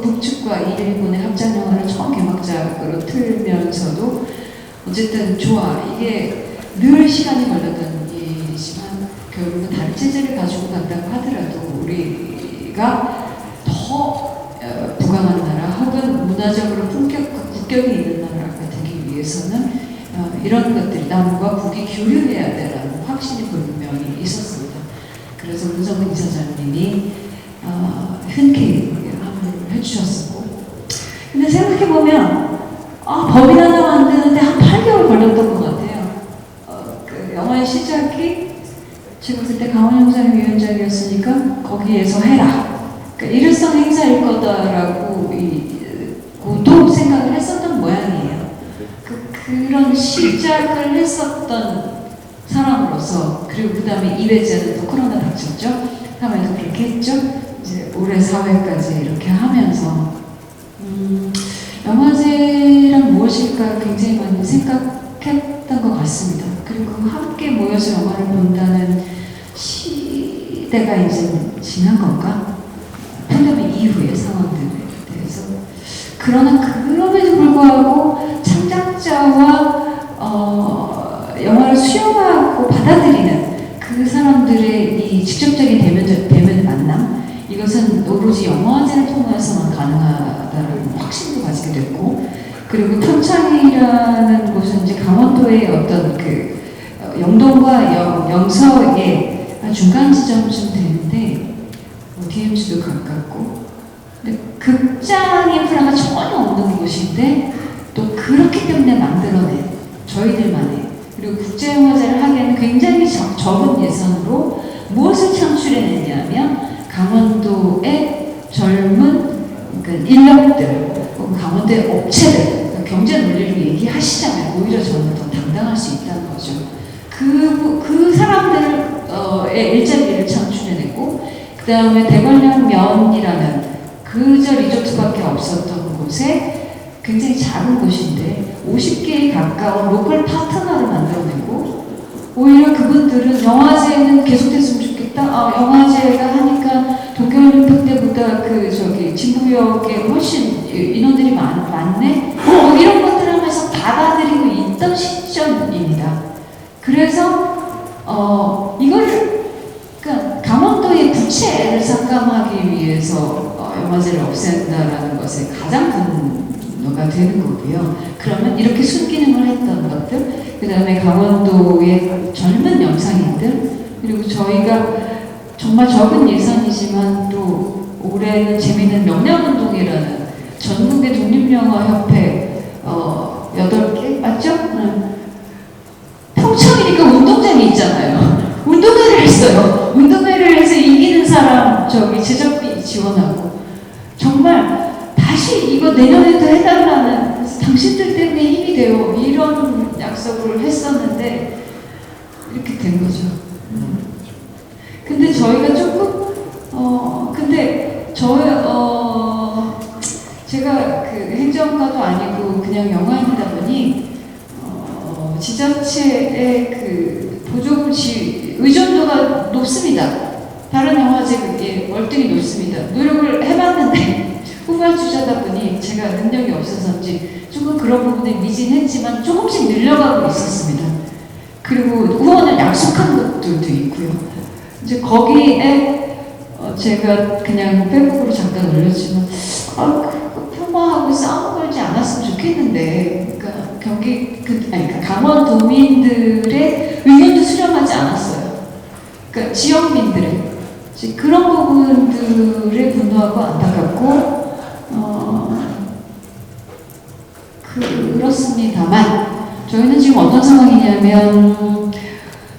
북측과 일본의 합작 영화를 처음 개막작으로 틀면서도 어쨌든 좋아 이게 늘 시간이 걸렸던 일이지만 결국은 다른 체제를 가지고 간다고 하더라도 우리가 더 부강한 나라 혹은 문화적으로 국격이 있는 나라가 되기 위해서는 이런 것들이 남과 북이 교류해야 되라는 확신이 분명히 있었습니다. 그래서 문성근 이사장님이 흔쾌히 합류를 해주셨었고, 근데 생각해보면 법인 하나 만드는데 한 8개월 걸렸던 것 같아요. 그 영화의 시작이 제가 그때 강원영상위원장이었으니까 거기에서 해라. 그러니까 일회성 행사일 거다라고 또 생각을 했었던 모양이에요. 그런 시작을 했었던 사람으로서, 그리고 그 다음에 2회째는 또 코로나 닥쳤죠. 하면서 그렇게 했죠. 이제 올해 4회까지 이렇게 하면서 영화제란 무엇일까 굉장히 많이 생각했던 것 같습니다. 그리고 함께 모여서 영화를 본다는 시대가 이제 지난 건가? 팬데믹 이후의 상황들에 대해서. 그러나 그럼에도 불구하고 창작자와 영화를 수용하고 받아들이는 그 사람들의 이 직접적인 대면 만남, 이것은 오로지 영화제를 통해서만 가능하다는 확신도 가지게 됐고, 그리고 평창이라는 곳은 이제 강원도의 어떤 그 영동과 영서의 중간 지점쯤 되는데 DMZ도 가깝고, 근데 극장 인프라가 전혀 없는 곳인데 또 그렇기 때문에 만들어낸 저희들만의, 그리고 국제영화제를 하기에는 굉장히 적은 예산으로 무엇을 창출해냈냐면 강원도의 젊은 그러니까 인력들, 강원도의 업체들, 그러니까 경제 논리로 얘기하시자면 오히려 저는 더 당당할 수 있다는 거죠. 그 사람들의 일자리를 창출해내고, 그 다음에 대관령면이라는 그저 리조트밖에 없었던 곳에 굉장히 작은 곳인데 50개에 가까운 로컬 파트너를 만들어내고, 오히려 그분들은 영화제는 계속됐으면 좋겠다. 영화제가 하니까 도쿄올림픽 때보다 진구역에 훨씬 인원들이 많네. 이런 것들을 하면서 받아들이고 있던 시점입니다. 그래서 그러니까 강원도의 부채를 삭감하기 위해서 영화제를 없앤다라는 것에 가장 분노가 되는 거고요. 그러면 이렇게 순기능을 했던 것들, 그 다음에 강원도의 젊은 영상인들, 그리고 저희가 정말 적은 예산이지만 또 올해는 재미있는 명량운동이라는 전국의 독립영화협회 8개 맞죠? 평창이니까 운동장이 있잖아요. 운동회를 했어요. 운동회를 해서 이기는 사람 제작비 지원하고, 정말 다시 이거 내년에도 해달라는, 당신들 때문에 힘이 돼요, 이런 약속을 했었는데 이렇게 된 거죠. 근데 저희가 조금 제가 그 행정가도 아니고 그냥 영화인이다 보니 지자체의 그 보조금 의존도가 높습니다. 다른 영화제에 비해 월등히 높습니다. 노력을 해봤는데 후발주자다 보니 제가 능력이 없어서인지 조금 그런 부분에 미진했지만 조금씩 늘려가고 있었습니다. 그리고 후원을 약속한 것들도 있고요. 이제 거기에 제가 그냥 페북으로 잠깐 올렸지만 폄하하고 싸움 걸지 않았으면 좋겠는데, 그러니까 강원도민들의 의견도 수렴하지 않았어요. 그러니까 지역민들의 그런 부분들에 분노하고 안타깝고 그렇습니다만, 저희는 지금 어떤 상황이냐면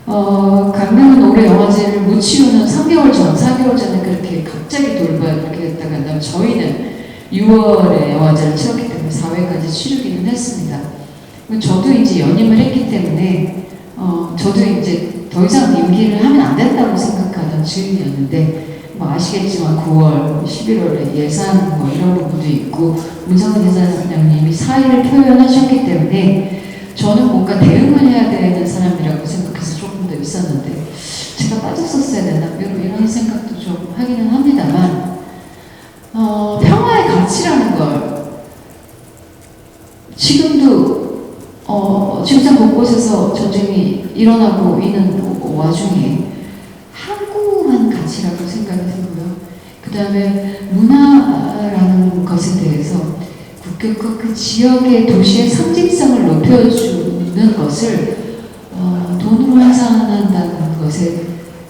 강릉은 올해 영화제를 못 치르는 3개월 전, 4개월 전에 그렇게 갑자기 돌발 그렇게 됐다가 저희는 6월에 영화제를 치렀기 때문에 4회까지 치르기는 했습니다. 저도 이제 연임을 했기 때문에 저도 이제 더 이상 임기를 하면 안 된다고 생각하던 즈음이었는데, 아시겠지만 9월, 11월에 예산 이런 부분도 있고 문성근 이사장님이 사의를 표현하셨기 때문에 저는 뭔가 대응을 해야 되는 사람이라고 생각해서 조금 더 있었는데, 제가 빠졌었어야 되나 이런 생각도 좀 하기는 합니다만, 평화의 가치라는 걸 지금도 세상 곳곳에서 전쟁이 일어나고 있는 와중에 한국한 가치라고 생각이 들고요. 그 다음에 문화라는 것에 대해서 국격과 그 지역의 도시의 상징성을 높여주는 것을 돈으로 환산한다는 것에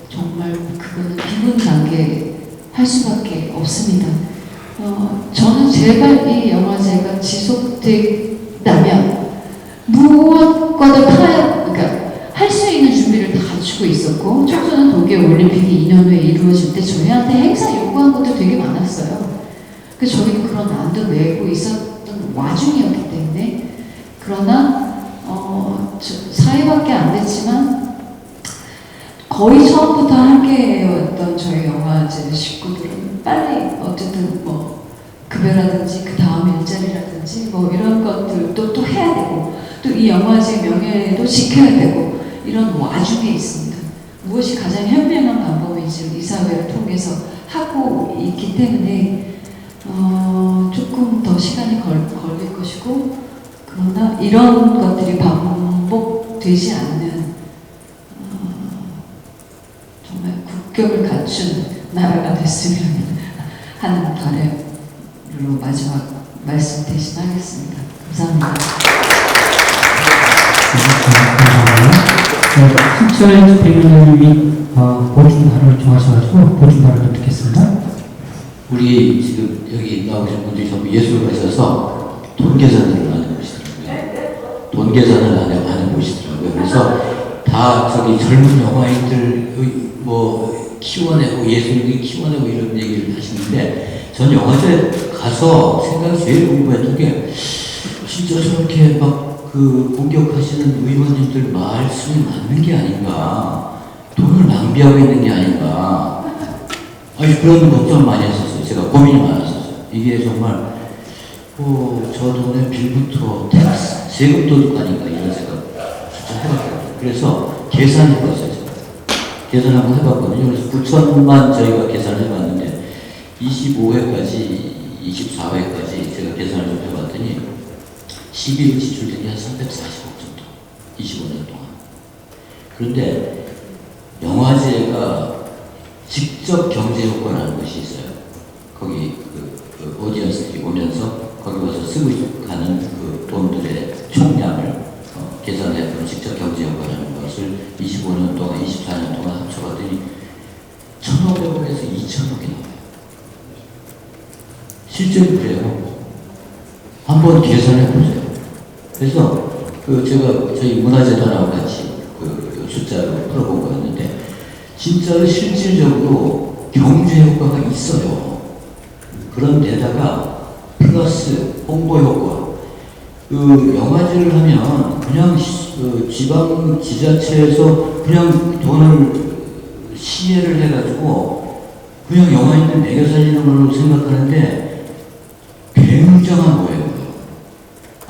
정말 그거는 비문 단계 할 수밖에 없습니다. 저는 제발 이 영화제가 지속된다면 무엇과도 그러니까 할 수 있는 준비를 다 갖추고 있었고 청소년 동계올림픽이 2년 후에 이루어질 때 저희한테 행사 요구한 것도 되게 많았어요. 그래서 저희는 그런 안도 내고 있었던 와중이었기 때문에 그러나 사회밖에 안 됐지만 거의 처음부터 함께해왔던 저희 영화제 식구들은 빨리 어쨌든 뭐 급여라든지 그 다음 일자리라든지 뭐 이런 것들도 또 해야 되고 또 이 영화제 명예도 지켜야 되고 이런 와중에 있습니다. 무엇이 가장 현명한 방법인지 이 사회를 통해서 하고 있기 때문에 조금 더 시간이 걸릴 것이고 그러나 이런 것들이 반복되지 않는 정말 국격을 갖춘 나라가 됐으면 하는 바람으로 마지막 말씀 대신하겠습니다. 감사합니다. 수철 집행위원님이 보충 발언을 정하셔가지고 보충 발언을 듣겠습니다. 우리 지금 여기 나오신 분들이 전부 예술을 하셔서 돈 계산을 안 해보시더라고요. 돈 계산을 안 해보시더라고요. 그래서 다 저기 젊은 영화인들 뭐 키워내고 예술이 키워내고 이런 얘기를 하시는데 전 영화제 가서 생각이 제일 궁금했던 게 진짜 저렇게 막 그 공격하시는 의원님들 말씀이 맞는 게 아닌가, 돈을 낭비하고 있는 게 아닌가, 아니 그런 걱정을 많이 했었어요. 제가 고민이 많았었어요. 이게 정말 저 돈의 빌부터 텍스, 세금도 가니까 이런 생각 진짜 해봤거든요. 그래서 계산해봤어요. 제가 계산 한번 해봤거든요. 그래서 9천만 저희가 계산을 해봤는데 25회까지 24회까지 제가 계산을 좀 해봤더니 12일 지출된 게 한 340억 정도, 25년 동안. 그런데 영화제가 직접 경제 효과라는 것이 있어요. 거기 그 오디언스들이 오면서 거기 와서 쓰고 가는 그 돈들의 총량을 계산해서 직접 경제 효과라는 것을 25년 동안, 24년 동안 합쳐봤더니 1,500억에서 2,000억이 나와요. 실제로 그래요. 한번 계산해보세요. 그래서 제가 저희 문화재단하고 같이 그 숫자로 풀어본 거였는데 진짜로 실질적으로 경제 효과가 있어요. 그런데다가 플러스 홍보 효과. 영화제를 하면 그냥 지방 지자체에서 그냥 돈을 시혜를 해가지고 그냥 영화인들 매겨 살리는 걸로 생각하는데 굉장한 거예요.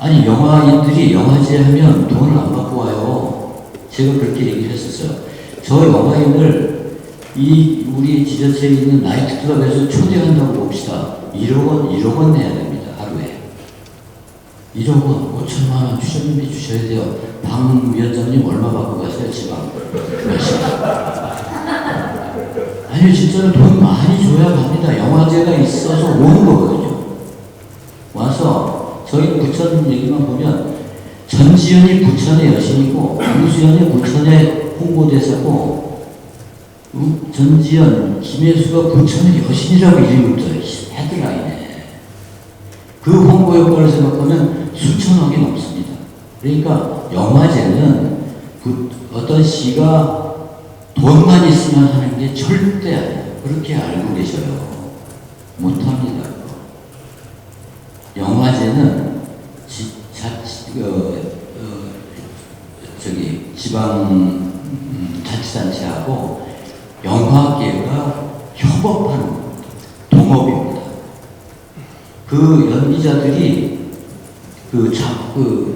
아니 영화인들이 영화제 하면 돈을 안 받고 와요. 제가 그렇게 얘기를 했었어요. 저 영화인을 우리 지자체에 있는 나이트클럽에서 초대한다고 봅시다. 1억 원 내야 됩니다. 하루에. 1억 원, 5천만 원 출연비 주셔야 돼요. 방 위원장님 얼마 받고 가세요? 지방. 아니 진짜로 돈 많이 줘야 갑니다. 영화제가 있어서 오는 거거든요. 와서 저희 부천 얘기만 보면 전지현이 부천의 여신이고 유수연이 부천의 홍보대사고 전지현, 김혜수가 부천의 여신이라고 이름이 붙어요. 헤드라인에. 그 홍보 효과를 생각하면 수천억이 넘습니다. 그러니까 영화제는 어떤 시가 돈만 있으면 하는 게 절대 아니에요. 그렇게 알고 계셔요. 못합니다. 영화제는 지방 자치단체하고 영화계가 협업하는 겁니다. 동업입니다. 그 연기자들이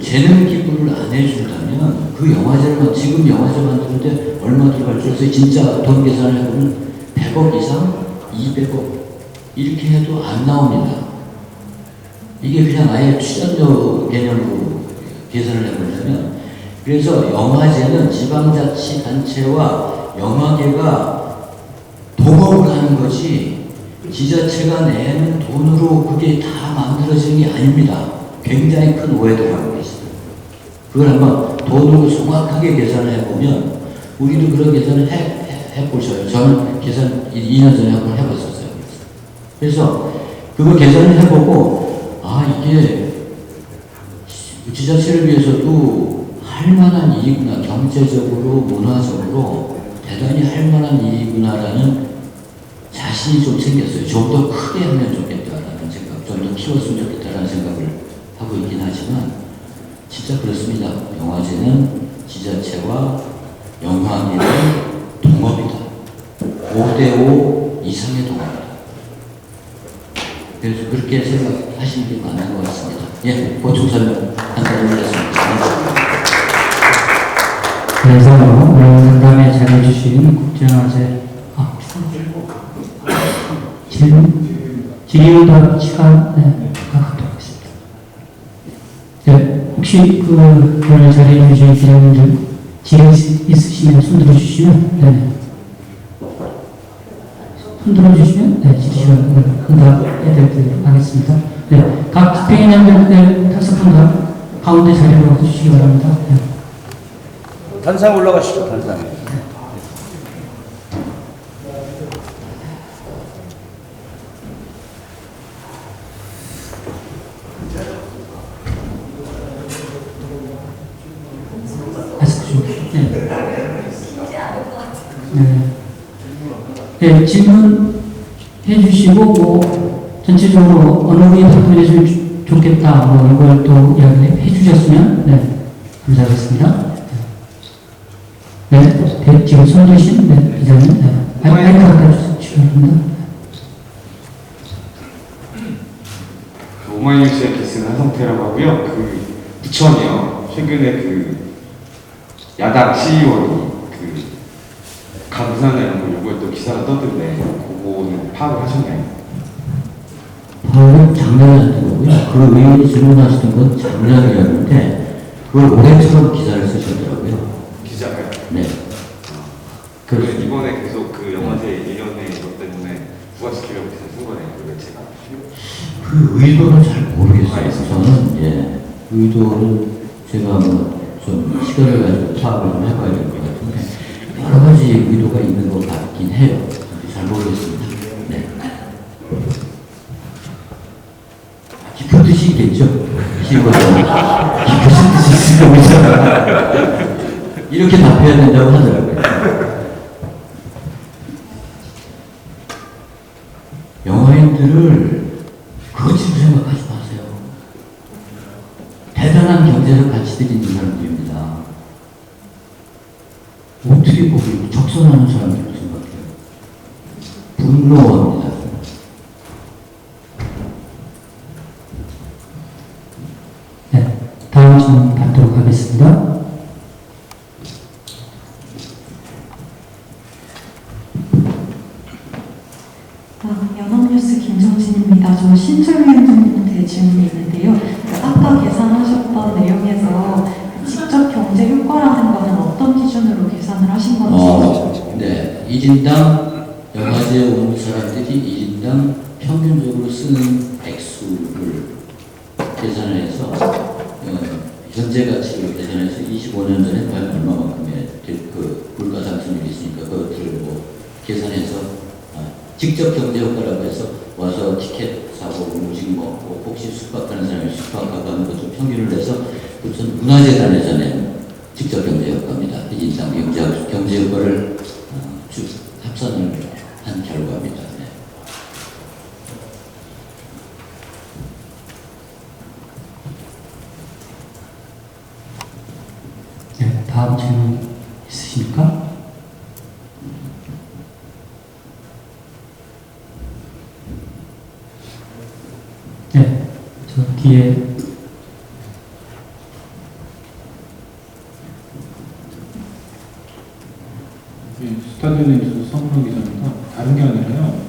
재능 기부를 안 해준다면 그 영화제를 지금 영화제 만드는데 얼마 들어갈 줄 알았어요? 진짜 돈 계산을 해보면 100억 이상, 200억 이렇게 해도 안 나옵니다. 이게 그냥 아예 출연료 개념으로 계산을 해보려면 그래서 영화제는 지방자치단체와 영화계가 동업을 하는 것이 지자체가 내는 돈으로 그게 다 만들어지는 게 아닙니다. 굉장히 큰 오해를 하고 계시죠. 그걸 한번 돈으로 정확하게 계산을 해보면 우리도 그런 계산을 해보셔요. 저는 계산 2년 전에 한번 해봤었어요. 그래서 그거 계산을 해보고 이게 지자체를 위해서도 할 만한 일이구나. 경제적으로 문화적으로 대단히 할 만한 일이구나라는 자신이 좀 생겼어요. 좀 더 크게 하면 좋겠다라는 생각, 좀 더 키웠으면 좋겠다라는 생각을 하고 있긴 하지만 진짜 그렇습니다. 영화제는 지자체와 영화계의 동업이다. 5대5 이상의 동업이다. 그래서 그렇게 생각하시는 게 맞는 것 같습니다. 예, 보충 설명 한번 드리겠습니다. 그래서 오늘 상담에 잘해주신 국제영화제 질의응답 시간 갖도록 하겠습니다. 네, 혹시 오늘 잘해주신 기자님들 질의 있으시면 손 들어주시면 손 들어주시면 질의 시간 응답해드리도록 하겠습니다. 네, 각 집행위원들 탈석한다 가운데 자리로 와주시기 바랍니다. 단상 올라가시죠, 단상에. 네, 질문 해주시고 전체적으로 어느 분이 답변해주면 좋겠다 이걸 또 이야기해 주셨으면 감사하겠습니다. 네, 지금 손 주신 기자님 마이크 갖다 주시기 바랍니다. 오마이뉴스의 기스는 한성태라고 하고요. 부천이요. 최근에 야당 CEO이 감사나 이런 거 요구했던 기사가 떴던데 그거는 파악을 하셨나요? 파악은 작년이었던 거고요. 그 의원이 질문하시던 건 작년이었는데 그걸 올해처럼 기사를 쓰셨더라고요. 기자가요? 네. 그래서 이번에 계속 영화제 1년에 이것 때문에 부과시키려고 기사 쓴 거네요. 그 매체가. 그 의도는 잘 모르겠어요. 저는 의도를 제가 좀 시간을 가지고 파악을 좀 해봐야 될 것 같은데 여러 가지 의도가 있는 것 같긴 해요. 잘 모르겠습니다. 네. 깊은 뜻이 있겠죠? 깊은 뜻이 있을 겁니다. 이렇게 답해야 된다고 하더라고요. 영화인들을 그것으로 생각하지 마세요. 대단한 경제적 가치들이 있는 사람들입니다. 어떻게 보기 적선하는 사람들로 생각해요. 분노합니다. 네, 다음 질문 받도록 하겠습니다. 연합뉴스 김정진입니다. 저 신철위원장님한테 질문이 있는데요. 아까 계산하셨던 내용에서 직접 경제 효과라는 것은 어떤 기준으로 계산을 하신 건지? 네, 1인당 영화제에 온 사람들이 1인당 평균적으로 쓰는 액수를 계산을 해서 현재 가치로 계산해서 25년 전에 과연 얼마만큼의 물가 상승률이 있으니까 그것들을 계산해서 직접 경제 효과라고 해서 와서 티켓 사고 음식 먹고 혹시 숙박하는 사람이 숙박하고 하는 것 좀 평균을 내서 무슨 문화재단에서 낸 직접 경제 효과입니다. 1인당 경제 효과를 합산을 한 결과입니다. 네, 다음 질문 있으십니까? 네, 저 뒤에 스타디오 뉴스 성문호 기자입니다. 다른 게 아니라요.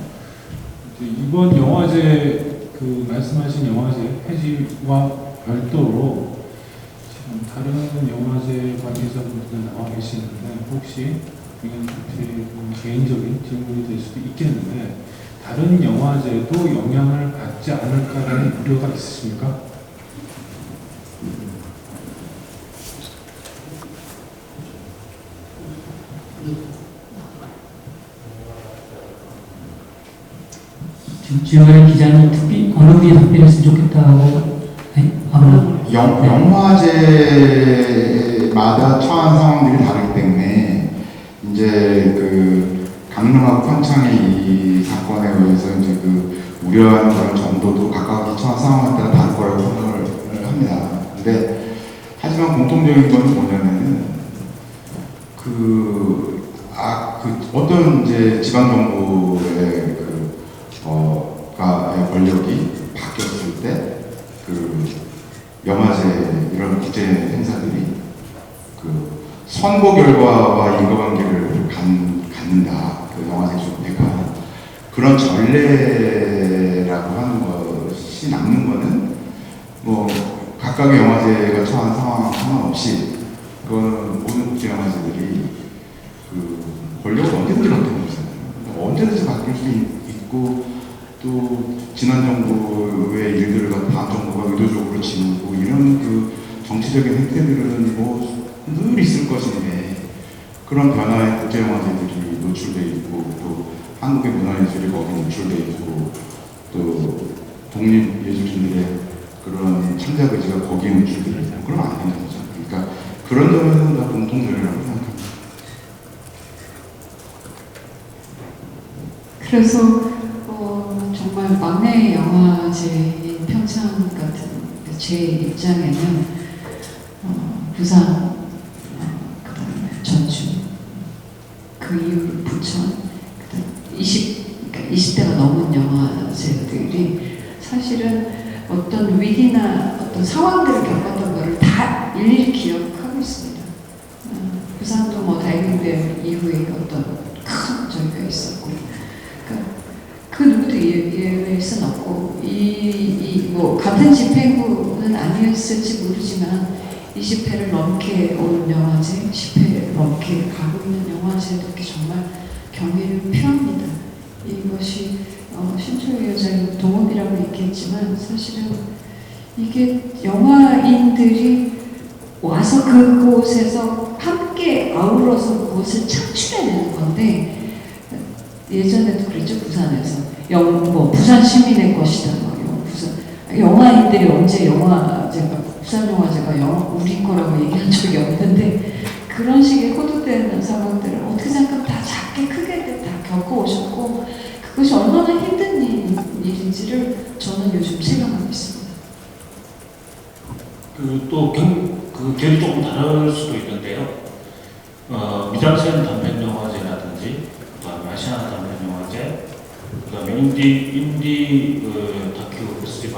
이번 영화제 말씀하신 영화제 폐지와 별도로 다른 영화제 관계자분들 나와 계시는데 혹시 이건 제 개인적인 질문이 될 수도 있겠는데 다른 영화제도 영향을 받지 않을까라는 우려가 있으십니까? 지금 주요한 기자님 특히 어느 분이 답변했으면 좋겠다고 영화제마다 처한 상황들이 다르기 때문에 이제 그 강릉하고 평창의 이 사건에 의해서 이제 그 우려하는 그런 정도도 각각이 처한 상황에 따라 다를 거라고 생각을 합니다. 근데 하지만 공통적인 건 뭐냐면은 어떤 이제 지방 정부의 가의 권력이 바뀌었을 때 그 영화제 이런 국제 행사들이 그 선거 결과와 인과관계를 갖는다. 그 영화제 조례가 그런 전례라고 하는 것이 남는 거는 뭐 각각의 영화제가 처한 상황 상관없이 그거는 모든 국제 영화제들이 그 권력을 언제든지 바뀌는 거잖아요. 언제든지 바뀔 수 있고 또 지난 정부의 일들을 다음 정부가 의도적으로 지우고 이런 그 정치적인 행태들은 뭐 늘 있을 것인데 그런 변화에 국제영화제들이 노출돼 있고 또 한국의 문화예술이 거기에 노출돼 있고 또 독립예술인들의 그런 창작 의지가 거기에 노출돼 있고 그러면 안 되는 거죠. 그러니까 그런 점에서는 다 공통점이라고 생각합니다. 그래서 정말 막내 영화제인 평창 같은 제 입장에는 부산, 그다음에 전주, 그 이후 부천, 그다음 20대가 넘은 영화제들이 사실은 어떤 위기나 어떤 상황들을 겪었던 것을 다 일일이 기억하고 있습니다. 부산도 뭐 다이빙 이후에 어떤 큰 저기가 있었고, 그 누구도 예외일 수는 없고, 뭐 같은 집회구는 아니었을지 모르지만 20회를 넘게 온 영화제, 10회를 넘게 가고 있는 영화제들께 정말 경의를 표합니다. 이것이 신철 위원장님 동업이라고 얘기했지만 사실은 이게 영화인들이 와서 그곳에서 함께 아우러서 그것을 창출해내는 건데, 예전에도 그랬죠. 부산에서 부산 시민의 것이다. 영화인들이 언제 부산 영화제가 우리 거라고 얘기한 적이 없는데, 그런 식의 호도되는 상황들을 어떻게 생각하면 다 작게 크게 다 겪어오셨고, 그것이 얼마나 힘든 일인지를 저는 요즘 생각하고 있습니다. 그 결이 조금 다를 수도 있는데요. 미장센 단편 영화제라든지, 그다음에 아시아나 단편 영화제, 그다음에 인디 다큐 페스티벌,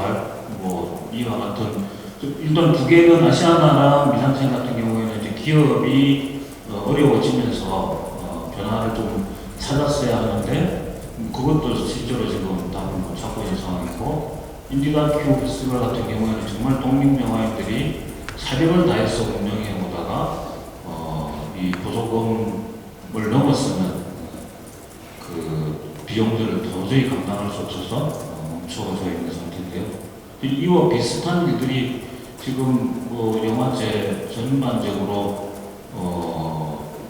뭐 이와 같은 일단 두 개는 아시아나랑 미장센 같은 경우에는 이제 기업이 어려워지면서 변화를 좀 찾았어야 하는데 그것도 실제로 지금 답을 못 찾고 있는 상황이고, 인디다큐 페스티벌 같은 경우에는 정말 독립영화인들이 사력을 다해서 운영해 오다가 이 보조금을 넘어서는 그 비용들을 도저히 감당할 수 없어서 멈춰져 있는 상태인데요. 이와 비슷한 일들이 지금 영화제 전반적으로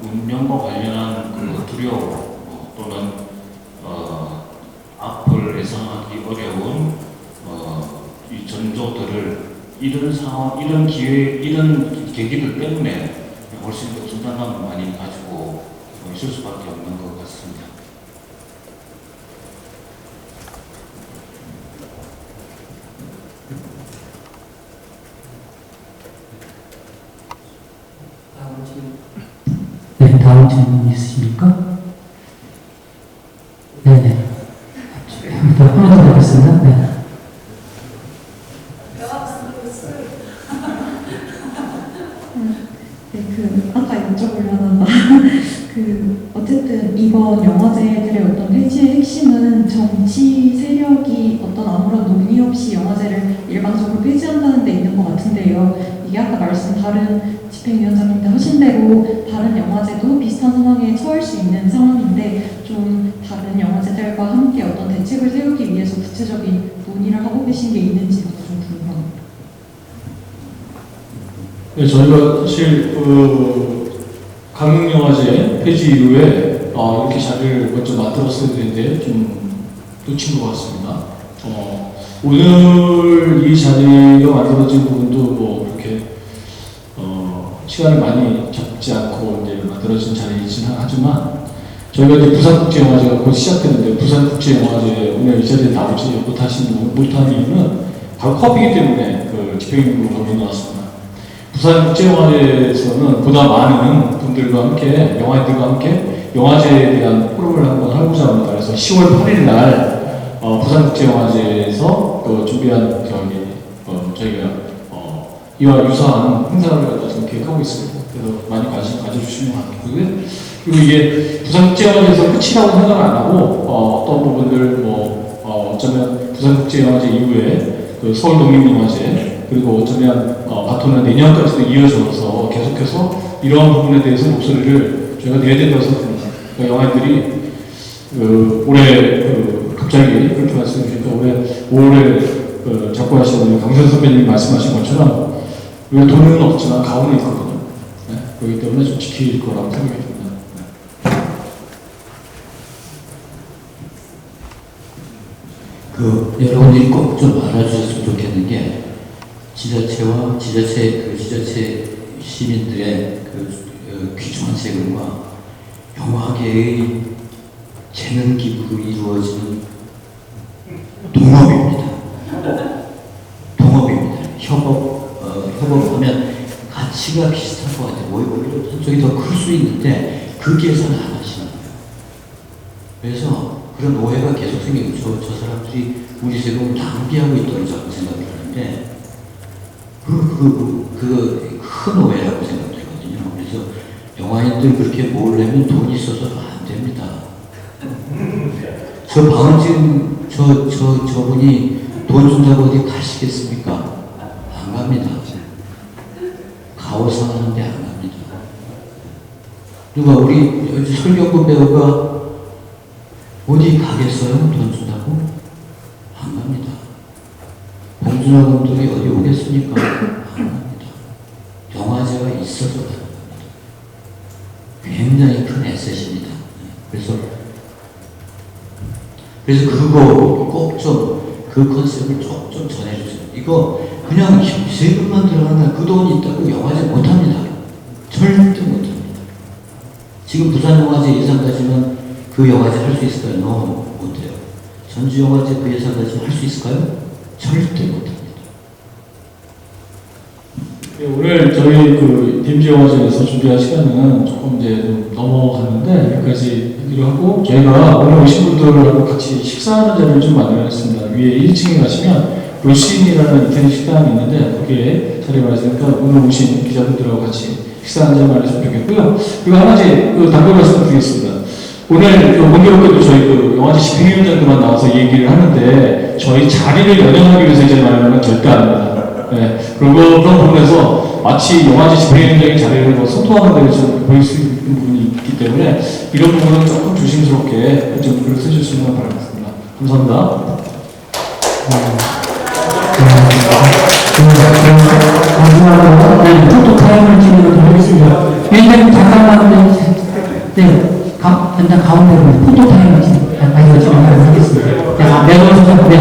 운영과 관련한 그 두려움 또는 앞을 예상하기 어려운 이 전조들을 이런 상황, 이런 기회, 이런 계기들 때문에 훨씬 더 긴장감을 많이 가지고 있을 수밖에 없는 것 같습니다. 네, 다음 질문 있으십니까? 네네. 하나 더 하겠습니다. 네. 아까 여쭤보려다가 어쨌든 이번 영화제들의 어떤 폐지의 핵심은 정치 세력이 어떤 아무런 논의 없이 영화제를 일방적으로 폐지한다는 데 있는 것 같은데요. 이게 게 아까 다른 집행위원장님들 하신 대로 다른 영화제도 비슷한 상황에 처할 수 있는 상황인데 좀 다른 영화제들과 함께 어떤 대책을 세우기 위해서 구체적인 논의를 하고 계신 게 있는지가 좀 궁금합니다. 네, 저희가 사실 강릉영화제 폐지 이후에 이렇게 자리를 먼저 만들었어야 되는데 좀 놓친 것 같습니다. 오늘 이 자리가 만들어진 부분도 뭐 그렇게 시간을 많이 잡지 않고 이제 만들어진 자리이긴 하지만 저희가 이제 부산국제영화제가 곧 시작되는데 부산국제영화제 오늘 이 자리에 나오지 못한 이유는 바로 컵이기 때문에 그 집행유예로 넣어놨습니다. 부산국제영화제에서는 보다 많은 분들과 함께 영화인들과 함께 영화제에 대한 포럼을 한번 하고자 합니다. 그래서 10월 8일 날 부산국제영화제에서 준비한 저희가 이와 유사한 행사를 갖다 지금 계획하고 있습니다. 그래서 많이 관심 가져주시면 좋겠고요. 그리고 이게 부산국제영화제에서 끝이라고 생각을 안 하고 어떤 부분들 어쩌면 부산국제영화제 이후에 그 서울독립영화제 그리고 어쩌면 바톤은 내년까지도 이어져서 계속해서 이러한 부분에 대해서 목소리를 저희가 내야 된다고 생각합니다. 그러니까 영화인들이 올해 갑자기 그렇게 말씀해 주니까 올해 작고하시는 강선 선배님이 말씀하신 것처럼 우리가 돈은 없지만 가오는 있거든요. 네? 그렇기 때문에 좀 지킬 거라고 생각이 듭니다. 여러분들이 꼭 좀 알아주셨으면 좋겠는 게 지자체와 지자체 시민들의 귀중한 세금과 영화계의 재능 기부로 이루어지는 동업입니다. 협업하면 가치가 비슷한 것 같아요. 오히려 한쪽이 더 클 수 있는데 그 계산을 안 하시는 거예요. 그래서 그런 오해가 계속 생기고 저 사람들이 우리 세금을 낭비하고 있다고 자꾸 생각을 하는데 그 큰 오해라고 생각되거든요. 그래서 영화인들 그렇게 모으려면 돈이 있어서 안 됩니다. 저 방언진 저분이 돈 준다고 어디 가시겠습니까? 안 갑니다. 가오상하는데 안 갑니다. 누가 우리 설경구 배우가 어디 가겠어요? 돈 준다고? 안 갑니다. 봉준호 감독이 어디 오겠습니까? 안 갑니다. 영화제가 있어서 가는 겁니다. 굉장히 큰 에셋입니다. 그래서 그거 꼭 좀 그 컨셉을 좀 전해주세요. 이거 그냥 세금만 들어가는 그 돈이 있다고 영화제 못합니다. 절대 못합니다. 지금 부산영화제 예산까지는 그 영화제 할 수 있을까요? No, 못해요. 전주영화제 그 예산까지는 할 수 있을까요? 절대 못합니다. 오늘 저희 DMZ영화제에서 준비한 시간은 조금 이제 좀 넘어갔는데 여기까지 하기로 하고 저희가 오늘 오신 분들하고 같이 식사하는 자리를 좀 마련했습니다. 위에 1층에 가시면 로신이라는 이태리 식당이 있는데 거기에 자리 마련했으니까 오늘 오신 기자분들하고 같이 식사하는 자리 마련했으면 좋겠고요. 그리고 한 가지 답변 말씀드리겠습니다. 오늘 공교롭게도 저희 영화제 집행위원장들만 나와서 얘기를 하는데 저희 자리를 연영하기 위해서 이 자리 마련하는 건 절대 아닙니다. 네, 그런 부분에서 마치 영화제 집행위원장의 자리를 소통하는 데서 보일 수 있는 부분이 있기 때문에 이런 부분은 조금 조심스럽게 좀 글을 써주시면 바라겠습니다. 감사합니다. 마지막으로 포토 타임을 진행을 하겠습니다. 위원장님 잠깐만 일단 가운데로 포토 타임을 진행하겠습니다. 알겠습니다. 네.